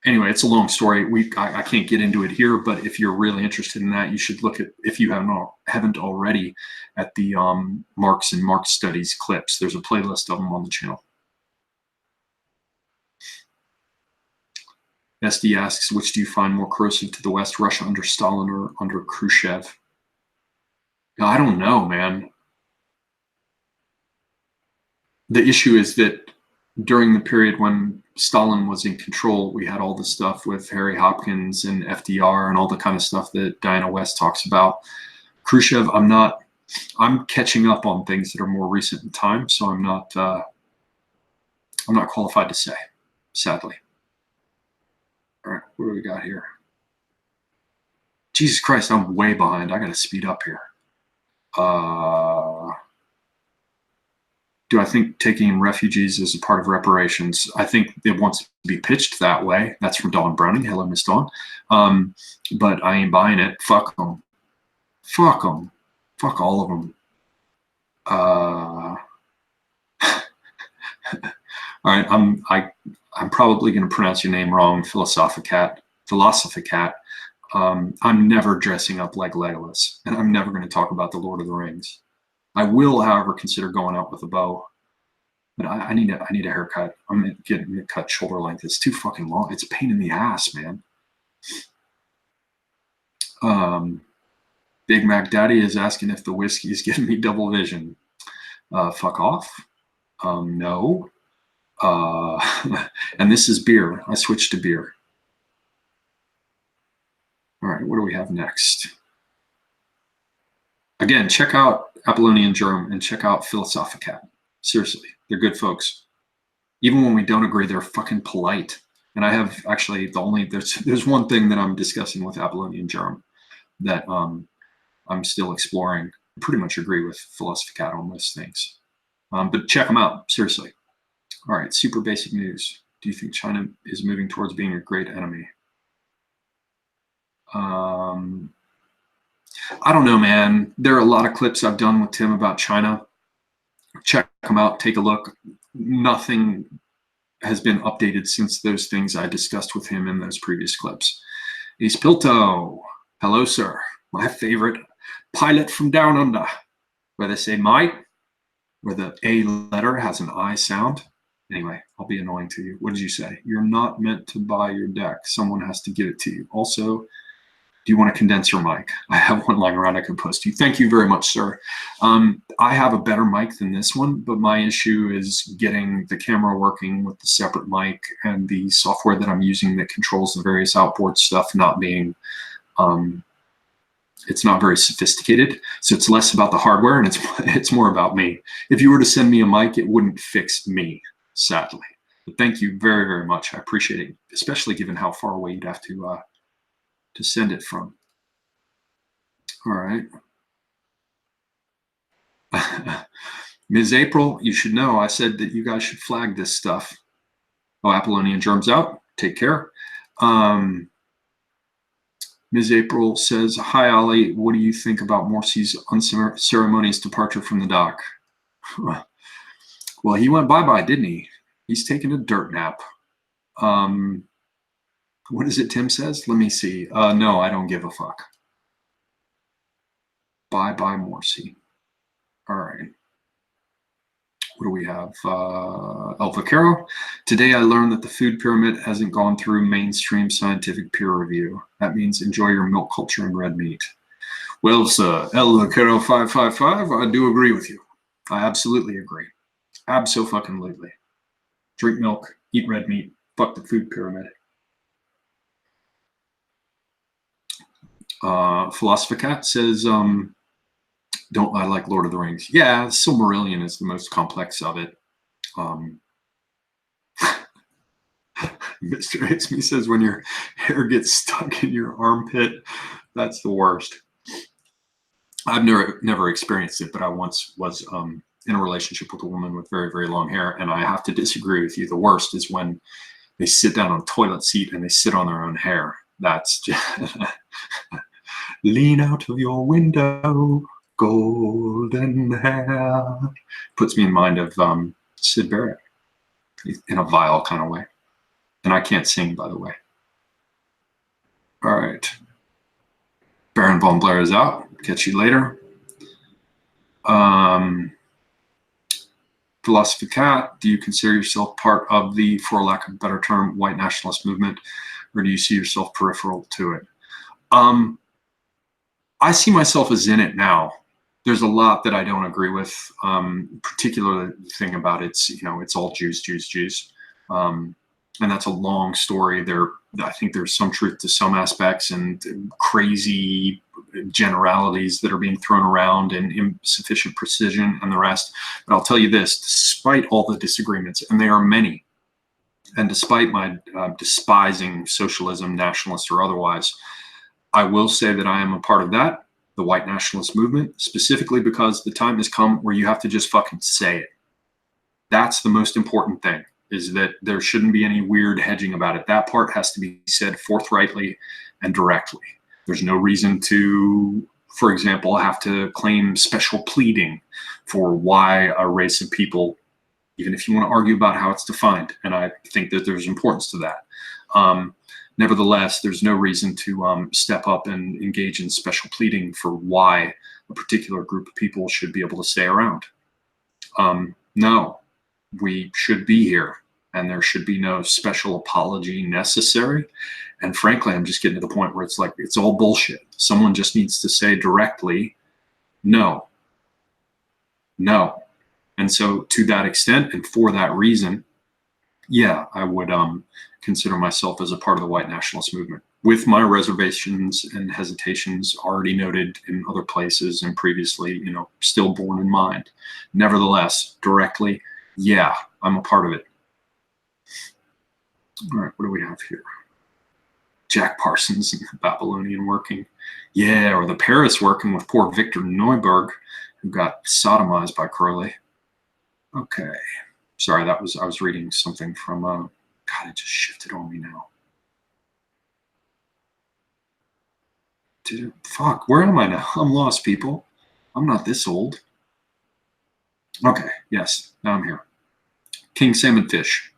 Anyway, it's a long story. I can't get into it here, but if you're really interested in that, you should look at, if you haven't already, at the Marx and Marx Studies clips. There's a playlist of them on the channel. SD asks, which do you find more corrosive to the West, Russia under Stalin or under Khrushchev? I don't know, man. The issue is that during the period when Stalin was in control, we had all the stuff with Harry Hopkins and FDR and all the kind of stuff that Diana West talks about. Khrushchev, I'm catching up on things that are more recent in time, so I'm not qualified to say, sadly. All right, what do we got here? Jesus Christ, I'm way behind. I got to speed up here. Do I think taking in refugees is a part of reparations? I think it wants to be pitched that way. That's from Dawn Browning. Hello, Miss Dawn. But I ain't buying it. Fuck them. Fuck them. Fuck all of them. All right, I'm probably going to pronounce your name wrong, Philosophicat. I'm never dressing up like Legolas, and I'm never going to talk about the Lord of the Rings. I will, however, consider going out with a bow, but I need a haircut. I'm getting it cut shoulder length. It's too fucking long. It's a pain in the ass, man. Big Mac Daddy is asking if the whiskey is giving me double vision. Fuck off. No. And this is beer. I switched to beer. All right, what do we have next? Again, check out Apollonian Germ and check out Philosophicat. Seriously, they're good folks. Even when we don't agree, they're fucking polite. And I have actually there's one thing that I'm discussing with Apollonian Germ that I'm still exploring. I pretty much agree with Philosophicat on most things. But check them out, seriously. All right, super basic news. Do you think China is moving towards being a great enemy? I don't know, man. There are a lot of clips I've done with Tim about China. Check them out, take a look. Nothing has been updated since those things I discussed with him in those previous clips. Ispilto, hello, sir. My favorite pilot from down under, where they say might, where the A letter has an I sound. Anyway, I'll be annoying to you. What did you say? You're not meant to buy your deck. Someone has to give it to you. Also, Do you want to condense your mic? I have one lying around I can post to you. Thank you very much, sir. I have a better mic than this one, but my issue is getting the camera working with the separate mic and the software that I'm using that controls the various outboard stuff not being, it's not very sophisticated. So it's less about the hardware and it's more about me. If you were to send me a mic, it wouldn't fix me, sadly. But thank you very, very much. I appreciate it, especially given how far away you'd have to send it from. All right. Ms. April, you should know I said that you guys should flag this stuff. Oh, Apollonian germs out. Take care. Ms. April says, hi, Ollie. What do you think about Morsi's unceremonious departure from the dock? Well, he went bye-bye, didn't he? He's taking a dirt nap. What is it Tim says? Let me see. No, I don't give a fuck. Bye-bye, Morsi. All right. What do we have? El Vaquero. Today I learned that the food pyramid hasn't gone through mainstream scientific peer review. That means enjoy your milk culture and red meat. Well, sir, El Vaquero 555, I do agree with you. I absolutely agree. Abso-fucking-lutely. Drink milk, eat red meat, fuck the food pyramid. Philosophicat says, don't I like Lord of the Rings? Yeah, Silmarillion is the most complex of it. Mr. Hixme says when your hair gets stuck in your armpit, that's the worst. I've never experienced it, but I once was in a relationship with a woman with very, very long hair, and I have to disagree with you. The worst is when they sit down on a toilet seat and they sit on their own hair. That's just lean out of your window. Golden hair puts me in mind of Sid Barrett in a vile kind of way. And I can't sing, by the way. All right. Baron Von Blair is out. Catch you later. Philosophy Cat, do you consider yourself part of the, for lack of a better term, white nationalist movement, or do you see yourself peripheral to it? I see myself as in it now. There's a lot that I don't agree with. Particularly the thing about it's, you know, it's all Jews, Jews, Jews. And that's a long story. I think there's some truth to some aspects and crazy generalities that are being thrown around and insufficient precision and the rest. But I'll tell you this, despite all the disagreements, and there are many, and despite my despising socialism, nationalist or otherwise, I will say that I am a part of that, the white nationalist movement, specifically because the time has come where you have to just fucking say it. That's the most important thing, is that there shouldn't be any weird hedging about it. That part has to be said forthrightly and directly. There's no reason to, for example, have to claim special pleading for why a race of people, even if you want to argue about how it's defined, and I think that there's importance to that. Nevertheless, there's no reason to step up and engage in special pleading for why a particular group of people should be able to stay around. No, we should be here, and there should be no special apology necessary. And frankly, I'm just getting to the point where it's like, it's all bullshit. Someone just needs to say directly, no, no. And so to that extent, and for that reason, yeah, I would consider myself as a part of the white nationalist movement, with my reservations and hesitations already noted in other places and previously, you know, still borne in mind. Nevertheless, directly, yeah, I'm a part of it. All right, what do we have here? Jack Parsons and the Babylonian working. Yeah, or the Paris working with poor Victor Neuberg, who got sodomized by Crowley. Okay. Sorry, I was reading something from, God, it just shifted on me now. Fuck, where am I now? I'm lost, people. I'm not this old. Okay, yes, now I'm here. King Salmon Fish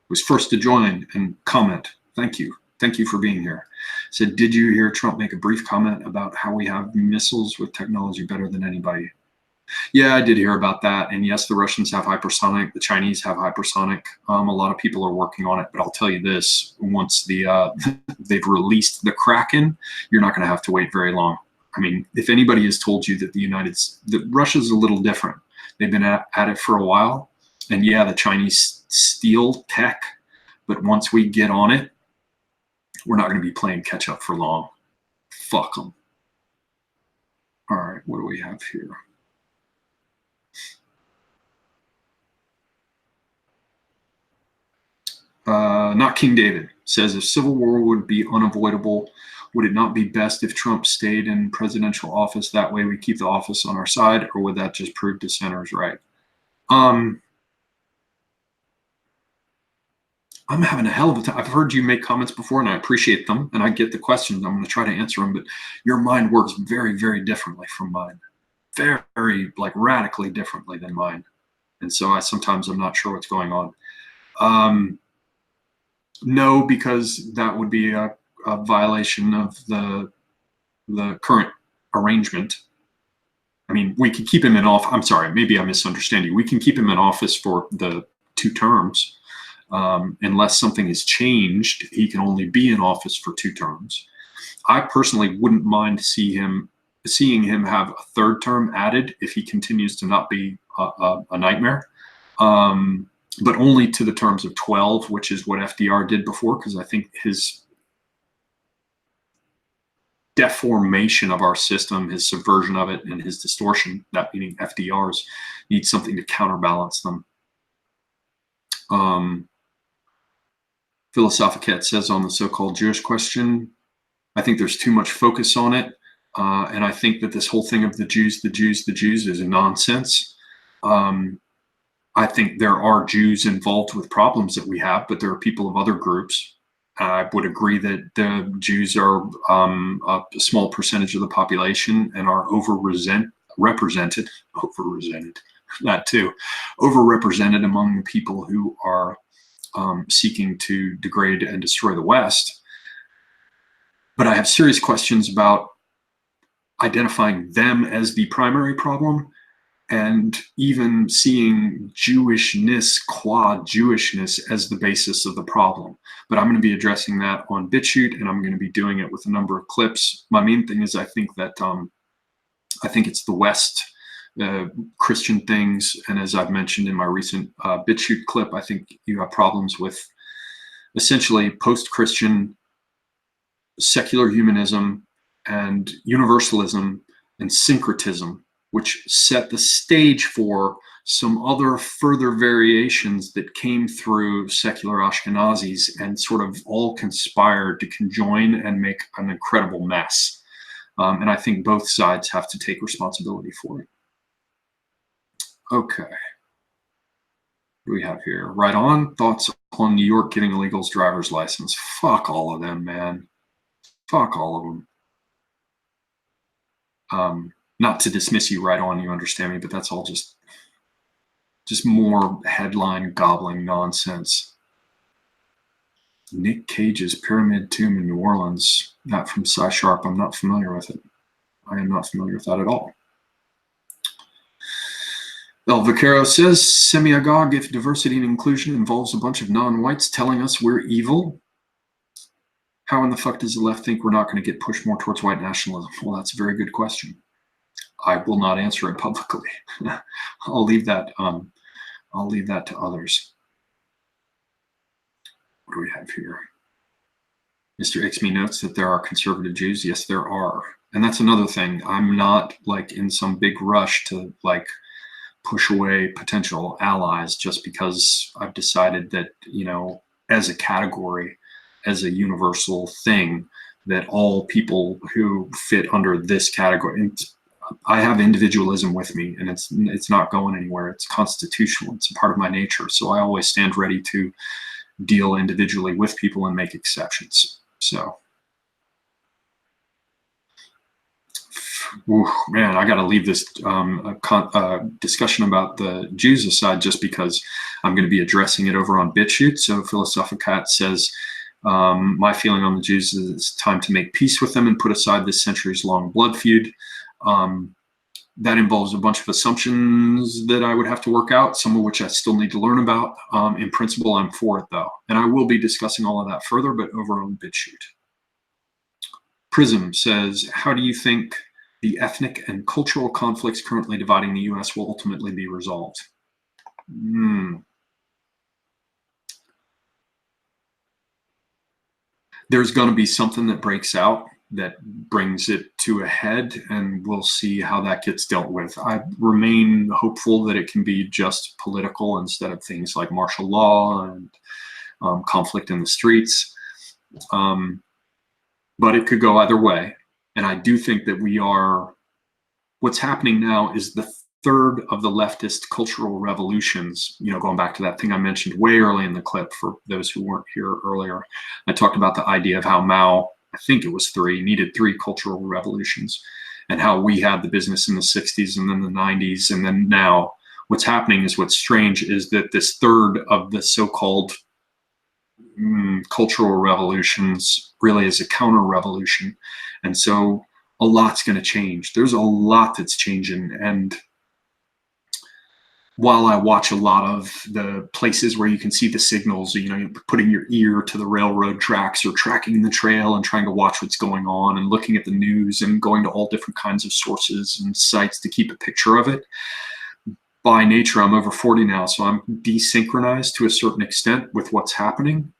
was first to join and comment. Thank you. Thank you for being here. Said, did you hear Trump make a brief comment about how we have missiles with technology better than anybody? Yeah, I did hear about that. And yes, the Russians have hypersonic. The Chinese have hypersonic. A lot of people are working on it. But I'll tell you this: once they've released the Kraken, you're not going to have to wait very long. I mean, if anybody has told you that Russia's a little different, they've been at it for a while. And yeah, the Chinese steal tech, but once we get on it, we're not going to be playing catch up for long. Fuck them. All right, what do we have here? Not King David says, if civil war would be unavoidable, would it not be best if Trump stayed in presidential office? That way we keep the office on our side, or would that just prove dissenters right? I'm having a hell of a time. I've heard you make comments before, and I appreciate them, and I get the questions. I'm going to try to answer them, but your mind works very, very differently from mine. Very, like, radically differently than mine. And so sometimes I'm not sure what's going on. No, because that would be a violation of the current arrangement. I mean, we can keep him in office. I'm sorry, maybe I misunderstand you. We can keep him in office for the 2 terms. Unless something is changed, he can only be in office for 2 terms. I personally wouldn't mind seeing him have a 3rd term added if he continues to not be a nightmare. But only to the terms of 12, which is what FDR did before, because I think his deformation of our system, his subversion of it, and his distortion, that meaning FDR's, needs something to counterbalance them. Philosophicat says on the so-called Jewish question, I think there's too much focus on it. And I think that this whole thing of the Jews is a nonsense. I think there are Jews involved with problems that we have, but there are people of other groups. I would agree that the Jews are a small percentage of the population and are overrepresented, that too, overrepresented among the people who are seeking to degrade and destroy the West. But I have serious questions about identifying them as the primary problem, and even seeing Jewishness, qua Jewishness, as the basis of the problem. But I'm going to be addressing that on BitChute, and I'm going to be doing it with a number of clips. My main thing is I think it's the West, Christian things, and as I've mentioned in my recent BitChute clip, I think you have problems with essentially post-Christian secular humanism and universalism and syncretism, which set the stage for some other further variations that came through secular Ashkenazis and sort of all conspired to conjoin and make an incredible mess. And I think both sides have to take responsibility for it. Okay. What do we have here? Right on. Thoughts on New York giving illegals driver's license? Fuck all of them, man. Fuck all of them. Not to dismiss you, right on, you understand me, but that's all just more headline gobbling nonsense. Nick Cage's Pyramid Tomb in New Orleans, that from Cy Sharp. I'm not familiar with it. I am not familiar with that at all. El Vaquero says, semi-agog, if diversity and inclusion involves a bunch of non-whites telling us we're evil, how in the fuck does the left think we're not going to get pushed more towards white nationalism? Well, that's a very good question. I will not answer it publicly. I'll leave that to others. What do we have here? Mr. Ixme notes that there are conservative Jews. Yes, there are. And that's another thing. I'm not like in some big rush to like push away potential allies just because I've decided that, you know, as a category, as a universal thing, that all people who fit under this category, and I have individualism with me, and it's not going anywhere. It's constitutional. It's a part of my nature. So I always stand ready to deal individually with people and make exceptions. So, man, I got to leave this discussion about the Jews aside just because I'm going to be addressing it over on BitChute. So Philosophicat says, my feeling on the Jews is it's time to make peace with them and put aside this centuries-long blood feud. That involves a bunch of assumptions that I would have to work out, some of which I still need to learn about. In principle, I'm for it, though. And I will be discussing all of that further, but over on BitChute. Prism says, how do you think the ethnic and cultural conflicts currently dividing the U.S. will ultimately be resolved? There's going to be something that breaks out that brings it to a head, and we'll see how that gets dealt with. I remain hopeful that it can be just political instead of things like martial law and conflict in the streets. But it could go either way. And I do think that what's happening now is the third of the leftist cultural revolutions, going back to that thing I mentioned way early in the clip for those who weren't here earlier. I talked about the idea of how Mao, I think it was needed three cultural revolutions, and how we had the business in the 60s and then the 90s. And then now what's happening is, what's strange is that this third of the so-called cultural revolutions really is a counter-revolution. And so a lot's going to change. There's a lot that's changing. And while I watch a lot of the places where you can see the signals, you're putting your ear to the railroad tracks or tracking the trail and trying to watch what's going on and looking at the news and going to all different kinds of sources and sites to keep a picture of it. By nature, I'm over 40 now, so I'm desynchronized to a certain extent with what's happening.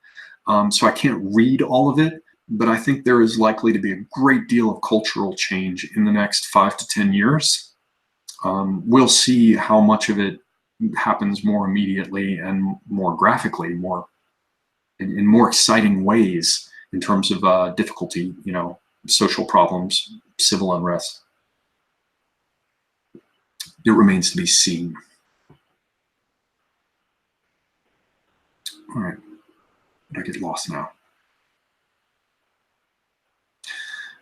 So I can't read all of it, but I think there is likely to be a great deal of cultural change in the next 5 to 10 years. We'll see how much of it happens more immediately and more graphically, in more exciting ways in terms of difficulty, social problems, civil unrest. It remains to be seen. All right, I get lost now.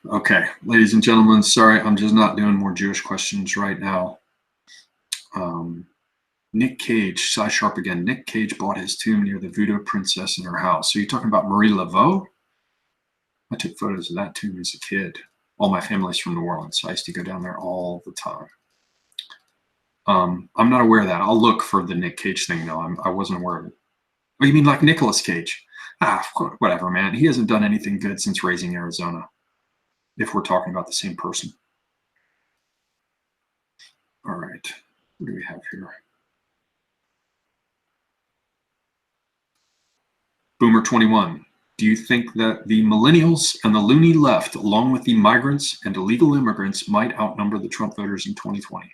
Okay, ladies and gentlemen, sorry, I'm just not doing more Jewish questions right now. Nick Cage, Cy Sharp again. Nick Cage bought his tomb near the Voodoo princess in her house. So you're talking about Marie Laveau? I took photos of that tomb as a kid. All my family's from New Orleans, so I used to go down there all the time. I'm not aware of that. I'll look for the Nick Cage thing, though. I wasn't aware of it. Oh, you mean like Nicolas Cage? Whatever, man. He hasn't done anything good since Raising Arizona, if we're talking about the same person. All right, what do we have here? Boomer21, do you think that the millennials and the loony left, along with the migrants and illegal immigrants, might outnumber the Trump voters in 2020?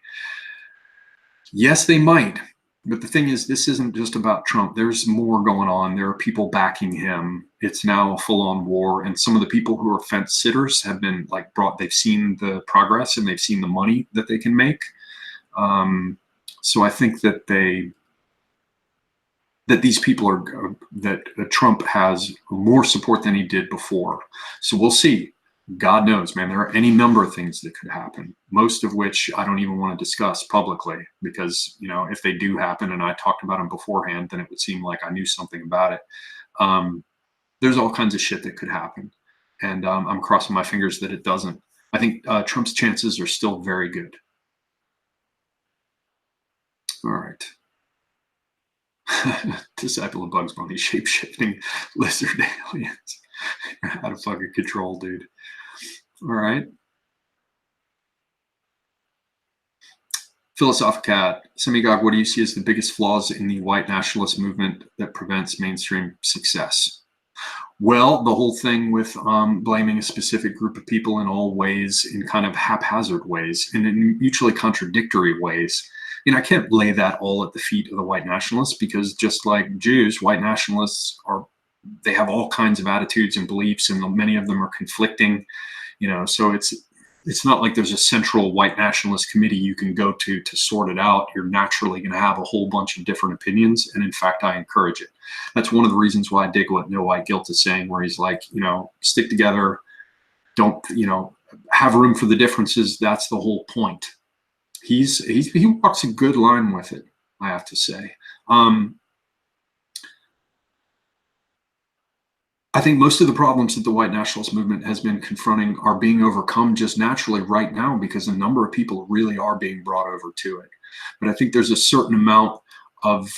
Yes, they might. But the thing is, this isn't just about Trump. There's more going on. There are people backing him. It's now a full-on war. And some of the people who are fence sitters have been they've seen the progress and they've seen the money that they can make. So I think that these people that Trump has more support than he did before. So we'll see. God knows, man, there are any number of things that could happen, most of which I don't even want to discuss publicly, because, if they do happen and I talked about them beforehand, then it would seem like I knew something about it. There's all kinds of shit that could happen. And I'm crossing my fingers that it doesn't. I think Trump's chances are still very good. All right. Disciple of Bugs Bunny, shape-shifting lizard aliens. You're out of fucking control, dude. All right. Philosophicat, Semigog, what do you see as the biggest flaws in the white nationalist movement that prevents mainstream success? Well, the whole thing with blaming a specific group of people in all ways, in kind of haphazard ways, and in mutually contradictory ways. I can't lay that all at the feet of the white nationalists, because just like Jews, white nationalists they have all kinds of attitudes and beliefs, and many of them are conflicting, so it's not like there's a central white nationalist committee you can go to sort it out. You're naturally going to have a whole bunch of different opinions. And in fact, I encourage it. That's one of the reasons why I dig what No White Guilt is saying, where he's like, stick together, don't, have room for the differences. That's the whole point. He walks a good line with it, I have to say. I think most of the problems that the white nationalist movement has been confronting are being overcome just naturally right now because a number of people really are being brought over to it. But I think there's a certain amount of,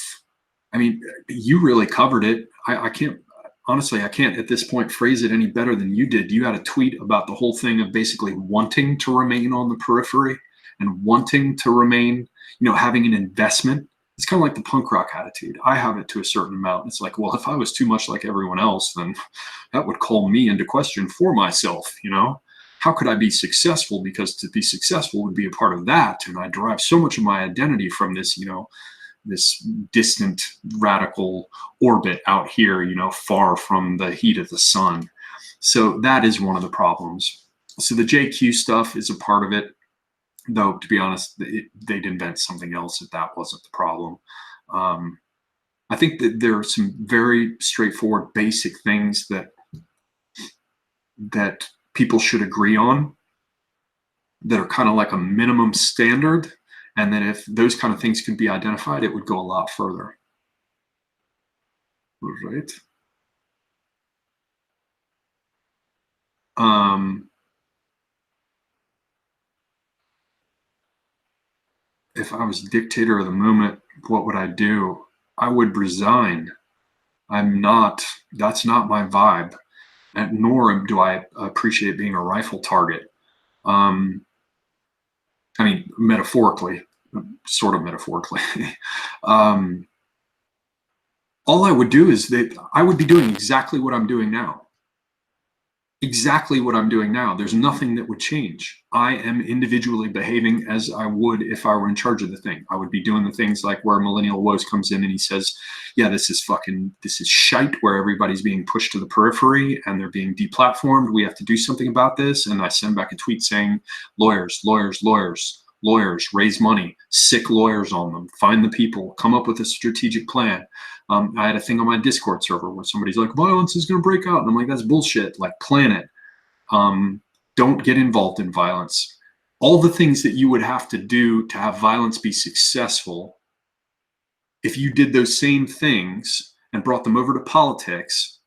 I mean, you really covered it. I can't, honestly, I can't at this point phrase it any better than you did. You had a tweet about the whole thing of basically wanting to remain on the periphery and wanting to remain, having an investment. It's kind of like the punk rock attitude. I have it to a certain amount. It's like, well, if I was too much like everyone else, then that would call me into question for myself, How could I be successful? Because to be successful would be a part of that. And I derive so much of my identity from this, this distant radical orbit out here, far from the heat of the sun. So that is one of the problems. So the JQ stuff is a part of it. Though, to be honest, they'd invent something else if that wasn't the problem. I think that there are some very straightforward, basic things that people should agree on that are kind of like a minimum standard. And then if those kind of things could be identified, it would go a lot further. Right. If I was dictator of the moment, what would I do? I would resign. That's not my vibe. And nor do I appreciate being a rifle target. I mean, metaphorically, sort of metaphorically. All I would do is that I would be doing exactly what I'm doing now. Exactly what I'm doing now. There's nothing that would change. I am individually behaving as I would if I were in charge of the thing. I would be doing the things like where Millennial Woes comes in and he says, yeah, this is shite where everybody's being pushed to the periphery and they're being deplatformed. We have to do something about this. And I send back a tweet saying, lawyers, lawyers, lawyers, lawyers, raise money, sick lawyers on them, find the people, come up with a strategic plan. I had a thing on my Discord server where somebody's like, violence is going to break out. And I'm like, that's bullshit. Like, plan it. Don't get involved in violence. All the things that you would have to do to have violence be successful, if you did those same things and brought them over to politics,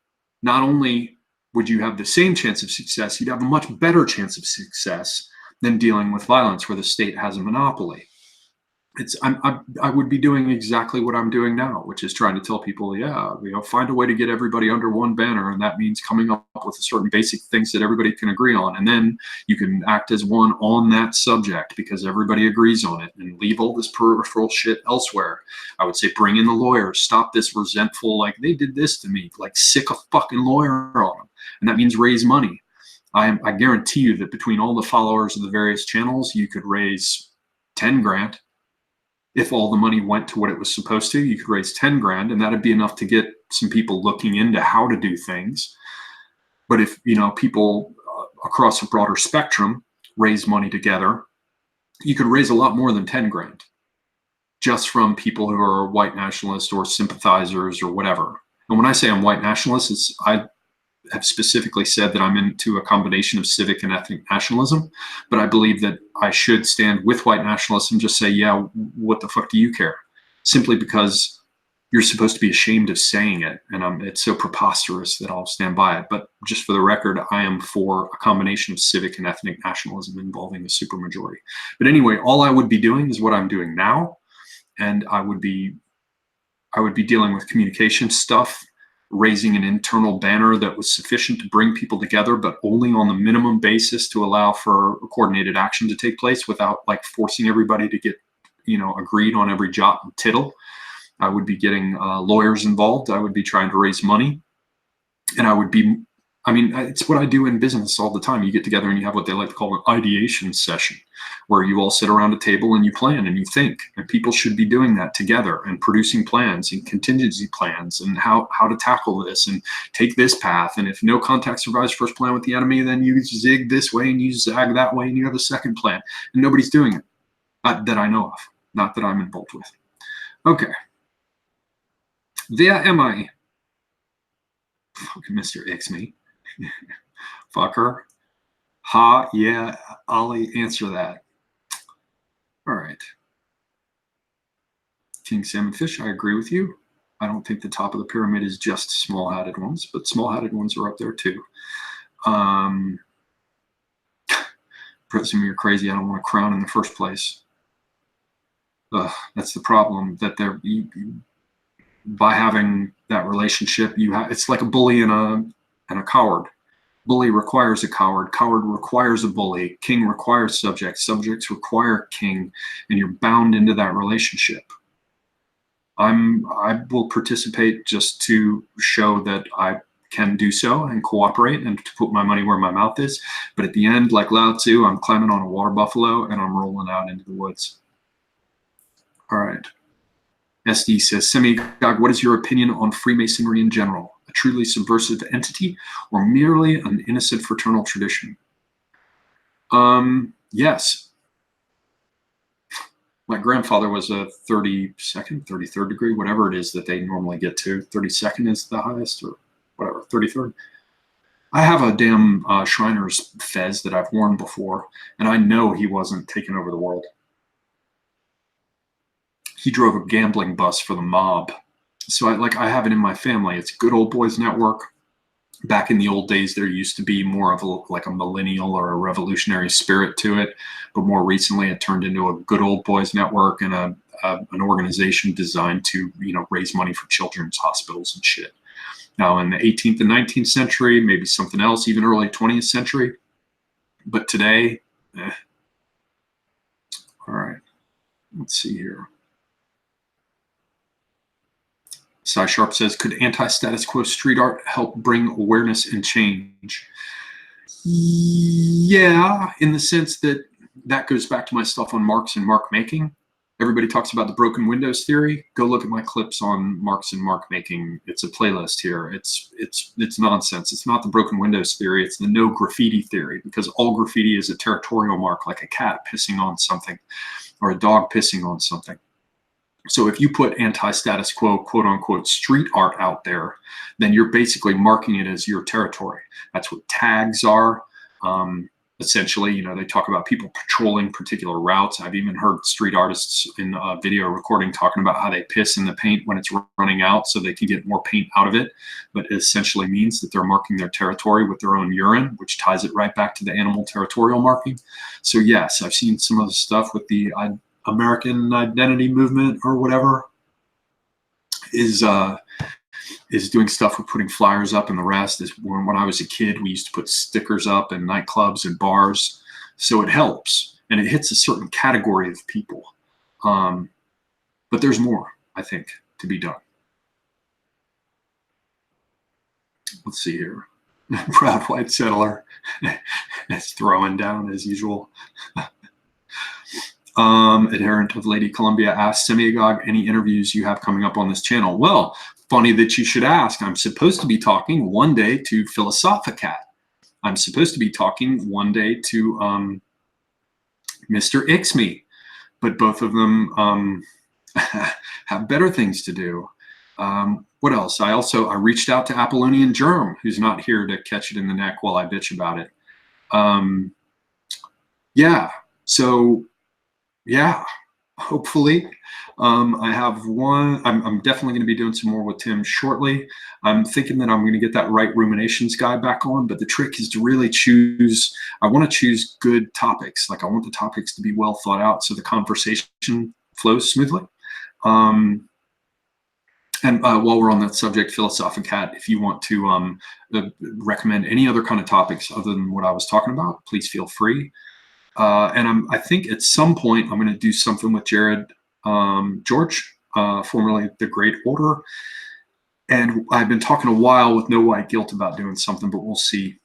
not only would you have the same chance of success, you'd have a much better chance of success than dealing with violence where the state has a monopoly. I would be doing exactly what I'm doing now, which is trying to tell people, yeah, find a way to get everybody under one banner. And that means coming up with a certain basic things that everybody can agree on. And then you can act as one on that subject because everybody agrees on it and leave all this peripheral shit elsewhere. I would say, bring in the lawyers, stop this resentful, like they did this to me, like sick a fucking lawyer on them. And that means raise money. I guarantee you that between all the followers of the various channels, you could raise 10 grand. If all the money went to what it was supposed to, you could raise 10 grand and that'd be enough to get some people looking into how to do things. But if, people across a broader spectrum raise money together, you could raise a lot more than 10 grand just from people who are white nationalists or sympathizers or whatever. And when I say I'm white nationalist, I have specifically said that I'm into a combination of civic and ethnic nationalism, but I believe that I should stand with white nationalists and just say, yeah, what the fuck do you care? Simply because you're supposed to be ashamed of saying it. And it's so preposterous that I'll stand by it. But just for the record, I am for a combination of civic and ethnic nationalism involving a supermajority. But anyway, all I would be doing is what I'm doing now. And I would be dealing with communication stuff, raising an internal banner that was sufficient to bring people together, but only on the minimum basis to allow for coordinated action to take place without like forcing everybody to get, agreed on every jot and tittle. I would be getting lawyers involved. I would be trying to raise money. And it's what I do in business all the time. You get together and you have what they like to call an ideation session, where you all sit around a table and you plan and you think. And people should be doing that together and producing plans and contingency plans and how to tackle this and take this path. And if no contact survives first plan with the enemy, then you zig this way and you zag that way and you have a second plan. And nobody's doing it that I know of, not that I'm involved with. Okay. Wer am I? Fucking Mr. X me. Fucker. Ha, yeah, Ollie, answer that. All right. King Salmon Fish, I agree with you. I don't think the top of the pyramid is just small-hatted ones, but small-hatted ones are up there too. Presume you're crazy. I don't want a crown in the first place. That's the problem, that by having that relationship, it's like a bully and a coward. Bully requires a coward. Coward requires a bully. King requires subjects. Subjects require king, and you're bound into that relationship. I will participate just to show that I can do so and cooperate and to put my money where my mouth is. But at the end, like Lao Tzu, I'm climbing on a water buffalo and I'm rolling out into the woods. All right. SD says, Semigog, what is your opinion on Freemasonry in general? A truly subversive entity or merely an innocent fraternal tradition? Yes. My grandfather was a 32nd, 33rd degree, whatever it is that they normally get to. 32nd is the highest, or whatever, 33rd. I have a damn Shriner's fez that I've worn before, and I know he wasn't taking over the world. He drove a gambling bus for the mob. So I have it in my family. It's Good Old Boys Network. Back in the old days, there used to be more of a millennial or a revolutionary spirit to it. But more recently, it turned into a Good Old Boys Network and an organization designed to, raise money for children's hospitals and shit. Now, in the 18th and 19th century, maybe something else, even early 20th century. But today, All right, let's see here. Cy Sharp says, could anti-status quo street art help bring awareness and change? Yeah, in the sense that goes back to my stuff on marks and mark making. Everybody talks about the broken windows theory. Go look at my clips on marks and mark making. It's a playlist here. It's nonsense. It's not the broken windows theory. It's the no graffiti theory, because all graffiti is a territorial mark, like a cat pissing on something or a dog pissing on something. So if you put anti-status quo, quote unquote, street art out there, then you're basically marking it as your territory. That's what tags are. Essentially, they talk about people patrolling particular routes. I've even heard street artists in video recording talking about how they piss in the paint when it's running out so they can get more paint out of it. But it essentially means that they're marking their territory with their own urine, which ties it right back to the animal territorial marking. So yes, I've seen some of the stuff with the American identity movement or whatever is doing stuff with putting flyers up, and the rest is when I was a kid, we used to put stickers up in nightclubs and bars. So it helps, and it hits a certain category of people. But there's more, I think, to be done. Let's see here. Proud white settler. That's throwing down as usual. Adherent of Lady Columbia asks, Semigog, any interviews you have coming up on this channel? Well, funny that you should ask. I'm supposed to be talking one day to Philosophicat. I'm supposed to be talking one day to Mr. Ixme, but both of them have better things to do. What else? I reached out to Apollonian Germ, who's not here to catch it in the neck while I bitch about it. Yeah, so yeah, hopefully. I have one. I'm definitely going to be doing some more with Tim shortly. I'm thinking that I'm going to get that Right Ruminations guy back on, but the trick is to really choose. I want to choose good topics. Like, I want the topics to be well thought out so the conversation flows smoothly. And while we're on that subject, Philosophicat, if you want to recommend any other kind of topics other than what I was talking about, please feel free. And I think at some point I'm going to do something with Jared George, formerly the Great Order. And I've been talking a while with No White Guilt about doing something, but we'll see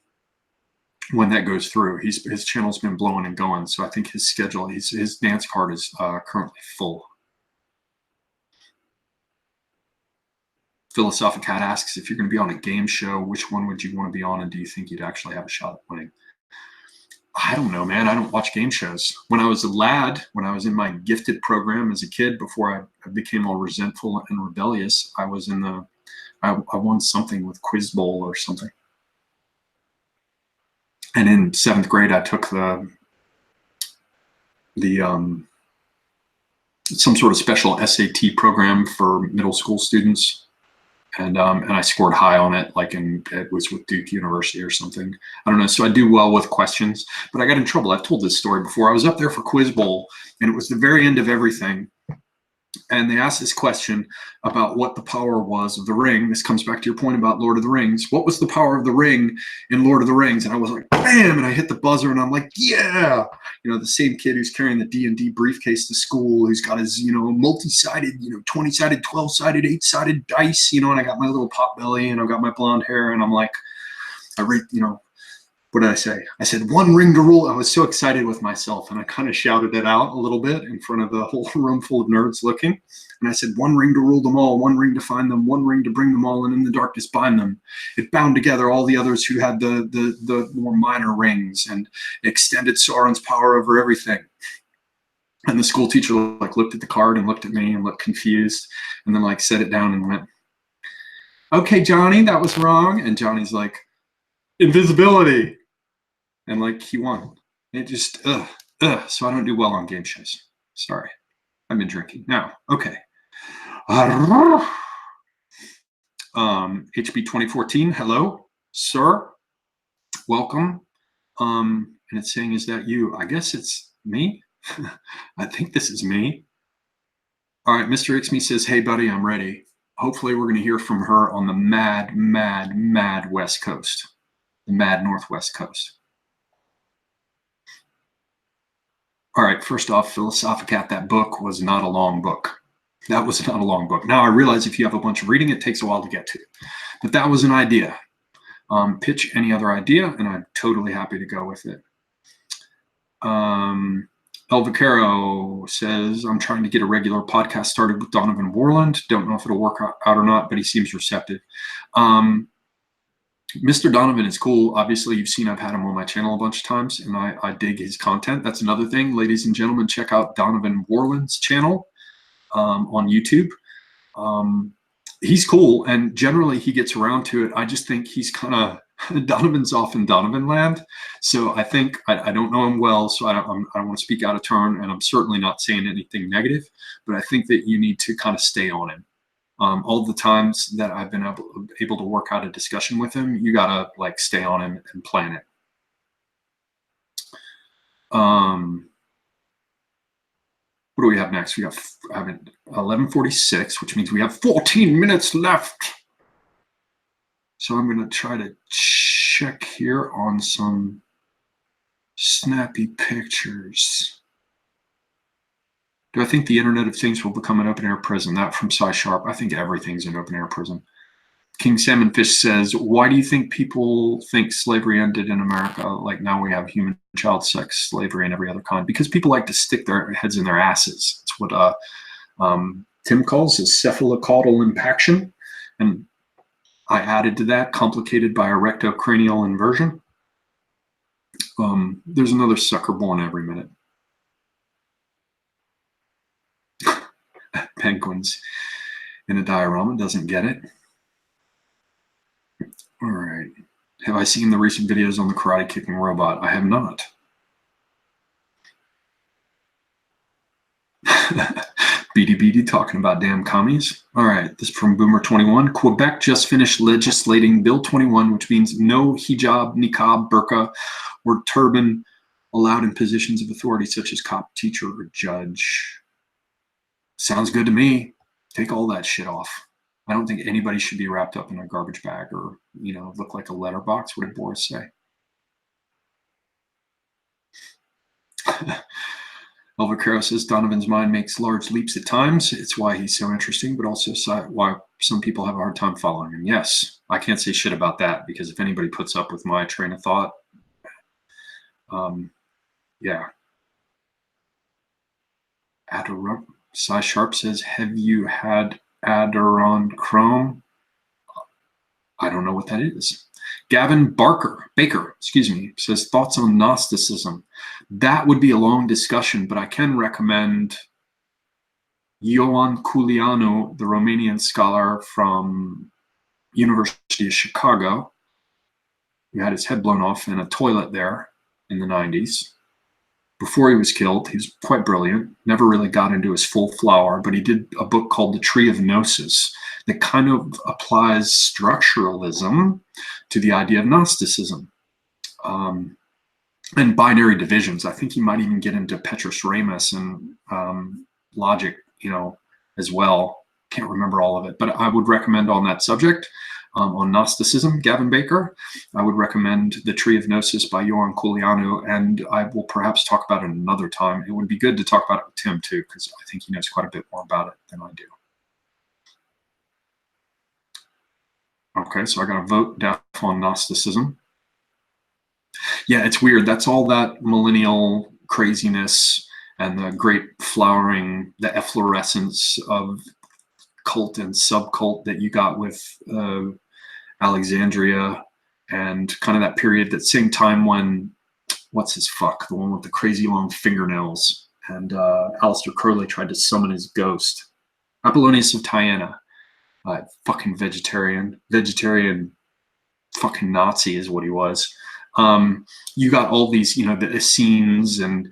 when that goes through. His channel's been blowing and going, so I think his schedule, his dance card is currently full. Philosophicat asks, if you're going to be on a game show, which one would you want to be on, and do you think you'd actually have a shot at winning? I don't know, man. I don't watch game shows. When I was a lad, when I was in my gifted program as a kid, before I became all resentful and rebellious, I was in I won something with Quiz Bowl or something. And in 7th grade, I took some sort of special SAT program for middle school students. And I scored high on it, like it was with Duke University or something. I don't know. So I do well with questions, but I got in trouble. I've told this story before. I was up there for Quiz Bowl, and it was the very end of everything. And they asked this question about what the power was of the ring. This comes back to your point about Lord of the Rings. What was the power of the ring in Lord of the Rings? And I was like, bam, and I hit the buzzer, and I'm like, yeah. You know, the same kid who's carrying the D&D briefcase to school, who's got his, you know, multi-sided, you know, 20-sided, 12-sided, 8-sided dice, you know, and I got my little pot belly, and I've got my blonde hair, and I'm like, I rate, you know, what did I say? I said, one ring to rule. I was so excited with myself, and I kind of shouted it out a little bit in front of the whole room full of nerds looking. And I said, one ring to rule them all, one ring to find them, one ring to bring them all, and in the darkness bind them. It bound together all the others who had the more minor rings, and extended Sauron's power over everything. And the school teacher like looked at the card and looked at me and looked confused, and then like set it down and went, okay, Johnny, that was wrong. And Johnny's like, invisibility. And like he won. It just, so I don't do well on game shows. Sorry. I've been drinking. Now, okay. HB 2014, hello, sir. Welcome. And it's saying, is that you? I guess it's me. I think this is me. All right, Mr. Ixme says, hey, buddy, I'm ready. Hopefully we're going to hear from her on the mad West Coast. The mad Northwest Coast. All right, first off, Philosophicat, that book was not a long book. That was not a long book. Now, I realize if you have a bunch of reading, it takes a while to get to. But that was an idea. Pitch any other idea, and I'm totally happy to go with it. El Vaquero says, I'm trying to get a regular podcast started with Donovan Warland. Don't know if it'll work out or not, but he seems receptive. Mr. Donovan is cool. Obviously, you've seen I've had him on my channel a bunch of times, and I dig his content. That's another thing. Ladies and gentlemen, check out Donovan Warland's channel on YouTube. He's cool, and generally he gets around to it. I just think he's kind of, Donovan's off in Donovan land. So I think, I don't know him well, so I don't want to speak out of turn, and I'm certainly not saying anything negative, but I think that you need to kind of stay on him. All the times that I've been able to work out a discussion with him, you gotta like stay on him and plan it. What do we have next? We have 11:46, which means we have 14 minutes left. So I'm gonna try to check here on some snappy pictures. Do I think the Internet of Things will become an open-air prison? That from Cy Sharp. I think everything's an open-air prison. King Salmonfish says, why do you think people think slavery ended in America? Like now we have human child sex slavery and every other kind. Because people like to stick their heads in their asses. It's what Tim calls his cephalocaudal impaction. And I added to that, complicated by erectocranial inversion. There's another sucker born every minute. Penguins in a diorama doesn't get it. All right. Have I seen the recent videos on the karate kicking robot? I have not. BD talking about damn commies. All right. This is from Boomer21. Quebec just finished legislating Bill 21, which means no hijab, niqab, burqa, or turban allowed in positions of authority such as cop, teacher, or judge. Sounds good to me. Take all that shit off. I don't think anybody should be wrapped up in a garbage bag or, you know, look like a letterbox. What did Boris say? Elvacaro says Donovan's mind makes large leaps at times. It's why he's so interesting, but also why some people have a hard time following him. Yes, I can't say shit about that because if anybody puts up with my train of thought, yeah. Cy Sharp says, have you had adrenochrome? I don't know what that is. Gavin Baker, excuse me, says thoughts on Gnosticism. That would be a long discussion, but I can recommend Ioan Culianu, the Romanian scholar from University of Chicago, who had his head blown off in a toilet there in the 90s. Before he was killed, he was quite brilliant, never really got into his full flower, but he did a book called The Tree of Gnosis. that kind of applies structuralism to the idea of Gnosticism. And binary divisions. I think he might even get into Petrus Ramus and logic, as well. Can't remember all of it, but I would recommend on that subject, on Gnosticism, Gavin Baker. I would recommend The Tree of Gnosis by Ioan Culianu, and I will perhaps talk about it another time. It would be good to talk about it with Tim too, because I think he knows quite a bit more about it than I do. Okay, so I got a vote down on Gnosticism. Yeah, it's weird. That's all that millennial craziness and the great flowering, the efflorescence of cult and subcult that you got with Alexandria, and kind of that period, that same time when, what's his fuck, the one with the crazy long fingernails, and Aleister Crowley tried to summon his ghost. Apollonius of Tyana, fucking vegetarian fucking Nazi is what he was. You got all these, the Essenes and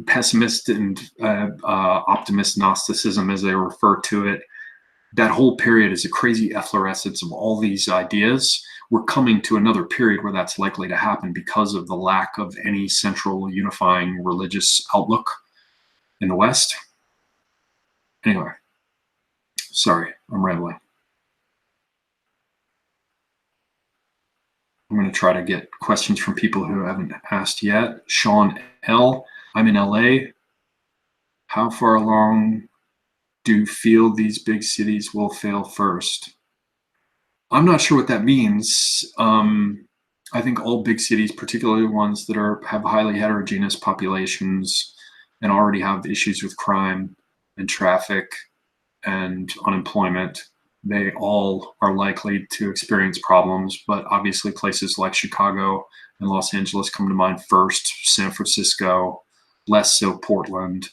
pessimist and optimist Gnosticism, as they refer to it. That whole period is a crazy efflorescence of all these ideas. We're coming to another period where that's likely to happen because of the lack of any central unifying religious outlook in the West. Anyway, sorry, I'm rambling. I'm going to try to get questions from people who haven't asked yet. Sean L., I'm in LA. How far along do you feel these big cities will fail first? I'm not sure what that means. I think all big cities, particularly ones that have highly heterogeneous populations and already have issues with crime and traffic and unemployment, they all are likely to experience problems. But obviously places like Chicago and Los Angeles come to mind first, San Francisco, less so Portland,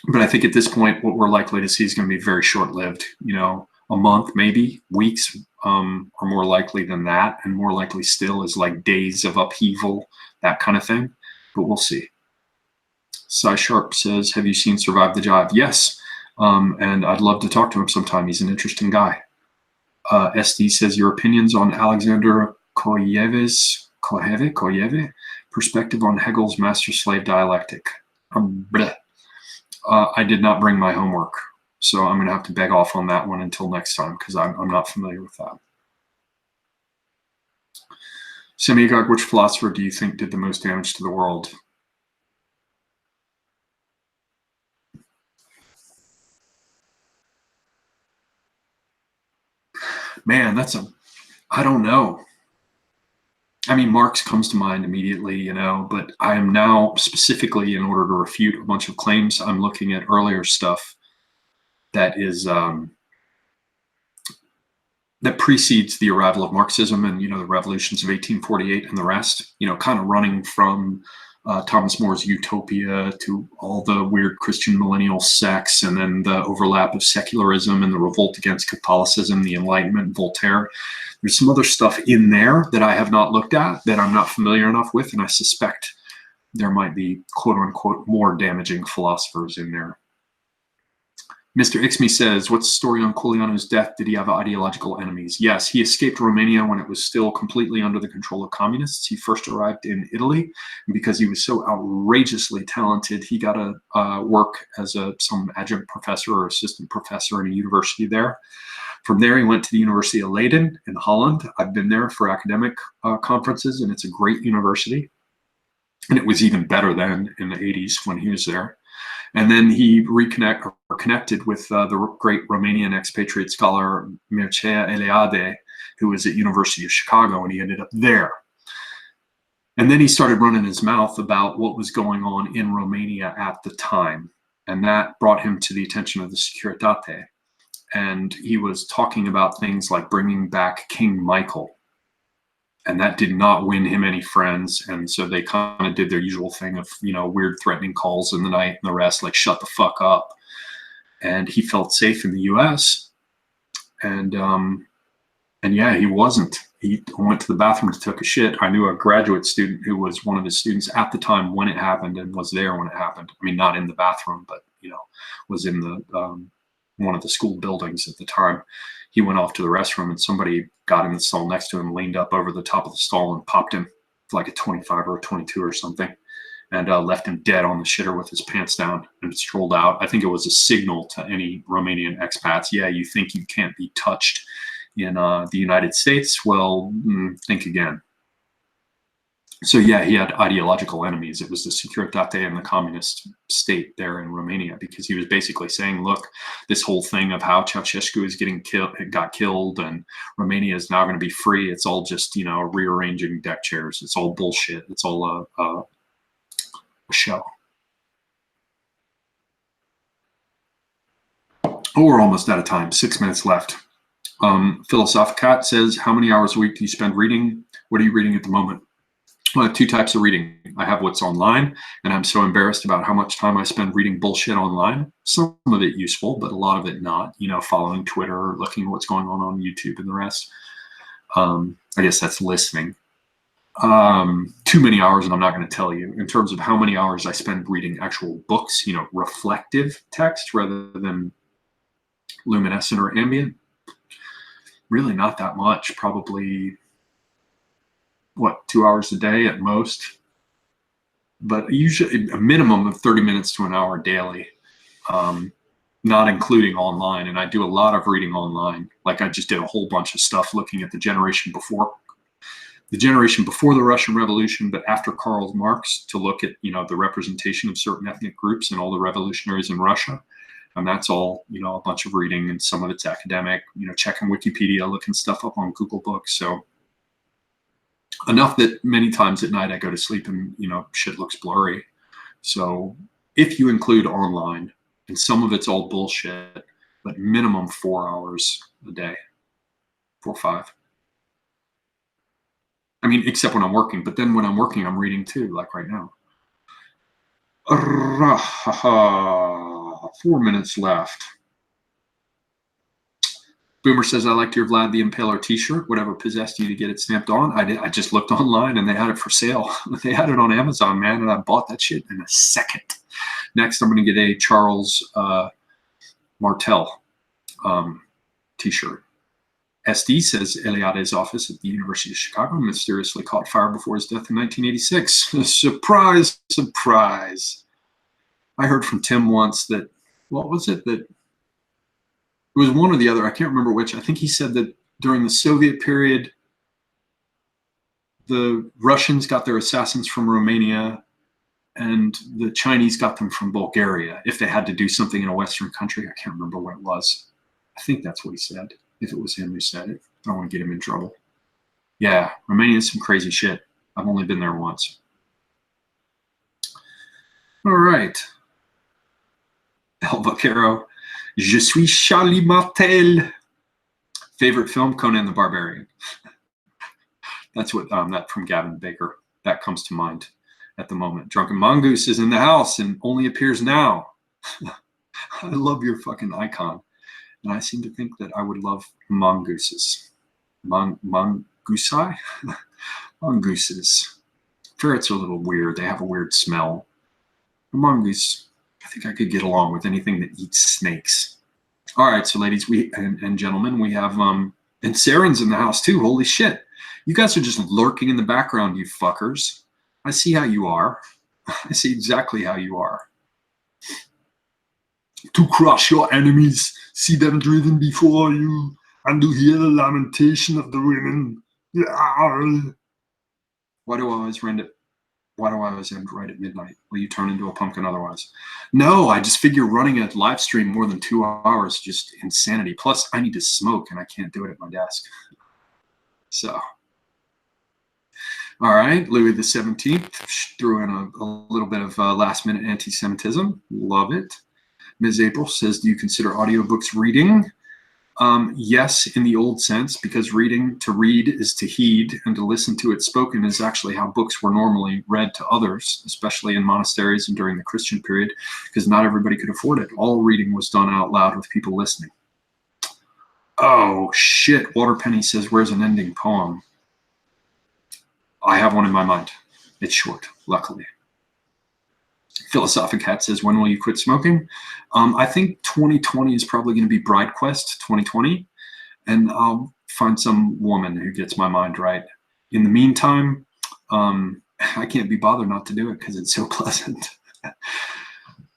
but I think at this point, what we're likely to see is going to be very short-lived, a month, maybe weeks are more likely than that. And more likely still is like days of upheaval, that kind of thing, but we'll see. Cy Sharp says, have you seen Survive the Jive? Yes. And I'd love to talk to him sometime. He's an interesting guy. SD says, your opinions on Alexander Koyeve's perspective on Hegel's master-slave dialectic. I did not bring my homework, so I'm going to have to beg off on that one until next time, because I'm not familiar with that. Semigog, which philosopher do you think did the most damage to the world? Man, I don't know. I mean, Marx comes to mind immediately, but I am now specifically, in order to refute a bunch of claims, I'm looking at earlier stuff that is, that precedes the arrival of Marxism and, the revolutions of 1848 and the rest, kind of running from Thomas More's Utopia to all the weird Christian millennial sects, and then the overlap of secularism and the revolt against Catholicism, the Enlightenment, Voltaire. There's some other stuff in there that I have not looked at, that I'm not familiar enough with, and I suspect there might be quote unquote more damaging philosophers in there. Mr. Ixmi says, what's the story on Culianu's death? Did he have ideological enemies? Yes, he escaped Romania when it was still completely under the control of communists. He first arrived in Italy, and because he was so outrageously talented, he got a work as some adjunct professor or assistant professor in a university there. From there, he went to the University of Leiden in Holland. I've been there for academic conferences, and it's a great university. And it was even better then in the 80s when he was there. And then he connected with the great Romanian expatriate scholar Mircea Eliade, who was at University of Chicago, and he ended up there. And then he started running his mouth about what was going on in Romania at the time. And that brought him to the attention of the Securitate. And he was talking about things like bringing back King Michael. And that did not win him any friends. And so they kind of did their usual thing of, weird threatening calls in the night and the rest, like, shut the fuck up. And he felt safe in the US. And yeah, he wasn't. He went to the bathroom to take a shit. I knew a graduate student who was one of his students at the time when it happened and was there when it happened. I mean, not in the bathroom, but, was in the one of the school buildings at the time. He went off to the restroom, and somebody got in the stall next to him, leaned up over the top of the stall and popped him like a 25 or a 22 or something, and left him dead on the shitter with his pants down and strolled out. I think it was a signal to any Romanian expats. Yeah, you think you can't be touched in the United States? Well, think again. So yeah, he had ideological enemies. It was the Securitate and the communist state there in Romania, because he was basically saying, look, this whole thing of how Ceausescu is got killed and Romania is now going to be free, it's all just, you know, rearranging deck chairs. It's all bullshit. It's all a show. Oh, we're almost out of time. 6 minutes left. Philosophicat says, how many hours a week do you spend reading? What are you reading at the moment? I have two types of reading. I have what's online, and I'm so embarrassed about how much time I spend reading bullshit online. Some of it useful, but a lot of it not. You know, following Twitter, looking at what's going on YouTube and the rest. I guess that's listening. Too many hours, and I'm not going to tell you. In terms of how many hours I spend reading actual books, you know, reflective text rather than luminescent or ambient, really not that much. Probably, what, 2 hours a day at most, but usually a minimum of 30 minutes to an hour daily, not including online. And I do a lot of reading online. Like I just did a whole bunch of stuff looking at the generation before the Russian Revolution, but after Karl Marx, to look at, you know, the representation of certain ethnic groups and all the revolutionaries in Russia. And that's all, you know, a bunch of reading, and some of it's academic, you know, checking Wikipedia, looking stuff up on Google Books. So enough that many times at night I go to sleep and, you know, shit looks blurry. So if you include online, and some of it's all bullshit, but minimum 4 hours a day, 4 or 5. I mean, except when I'm working, but then when I'm working, I'm reading too, like right now. 4 minutes left. Boomer says, I liked your Vlad the Impaler t-shirt. Whatever possessed you to get it stamped on? I just looked online and they had it for sale. They had it on Amazon, man, and I bought that shit in a second. Next, I'm going to get a Charles Martel t-shirt. SD says, Eliade's office at the University of Chicago mysteriously caught fire before his death in 1986. Surprise, surprise. I heard from Tim once that, what was it, that it was one or the other, I can't remember which. I think he said that during the Soviet period, the Russians got their assassins from Romania and the Chinese got them from Bulgaria if they had to do something in a Western country. I can't remember what it was. I think that's what he said, if it was him who said it. I don't want to get him in trouble. Yeah, Romania is some crazy shit. I've only been there once. All right. El Vaquero. Je suis Charlie Martel. Favorite film, Conan the Barbarian. That's what that from Gavin Baker. That comes to mind at the moment. Drunken Mongoose is in the house and only appears now. I love your fucking icon. And I seem to think that I would love mongooses. Mongoosei? Mongooses. Ferrets are a little weird. They have a weird smell. A mongoose, I think I could get along with anything that eats snakes. All right, so ladies and gentlemen, we have and Saren's in the house too. Holy shit. You guys are just lurking in the background, you fuckers. I see how you are. I see exactly how you are. To crush your enemies, see them driven before you, and to hear the lamentation of the women. Why do I always end right at midnight? Will you turn into a pumpkin otherwise? No, I just figure running a live stream more than 2 hours, just insanity. Plus, I need to smoke, and I can't do it at my desk. So, all right, Louis the 17th threw in a little bit of last-minute anti-Semitism. Love it. Ms. April says, do you consider audiobooks reading? Yes, in the old sense, because to read is to heed, and to listen to it spoken is actually how books were normally read to others, especially in monasteries and during the Christian period, because not everybody could afford it. All reading was done out loud with people listening. Oh, shit. Waterpenny says, where's an ending poem? I have one in my mind. It's short, luckily. Philosophic Hat says, when will you quit smoking? I think 2020 is probably going to be Bride Quest 2020, and I'll find some woman who gets my mind right. In the meantime, I can't be bothered not to do it because it's so pleasant.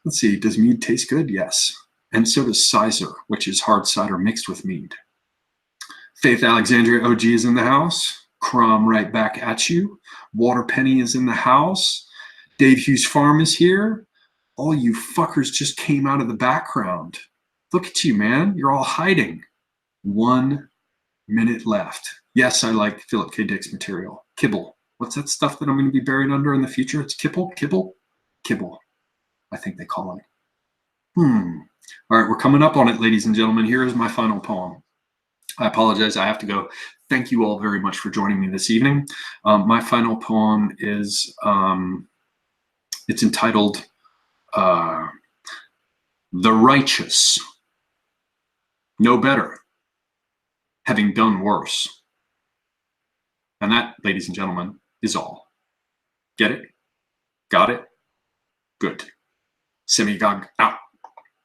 Let's see, does mead taste good? Yes. And so does Sizer, which is hard cider mixed with mead. Faith Alexandria OG is in the house. Crom right back at you. Water Penny is in the house. Dave Hughes Farm is here. All you fuckers just came out of the background. Look at you, man. You're all hiding. 1 minute left. Yes, I like Philip K. Dick's material. Kibble. What's that stuff that I'm going to be buried under in the future? It's kibble? Kibble? Kibble, I think they call it. All right, we're coming up on it, ladies and gentlemen. Here is my final poem. I apologize, I have to go. Thank you all very much for joining me this evening. My final poem is, it's entitled, The Righteous Know Better, Having Done Worse. And that, ladies and gentlemen, is all. Get it? Got it? Good. Semigog out.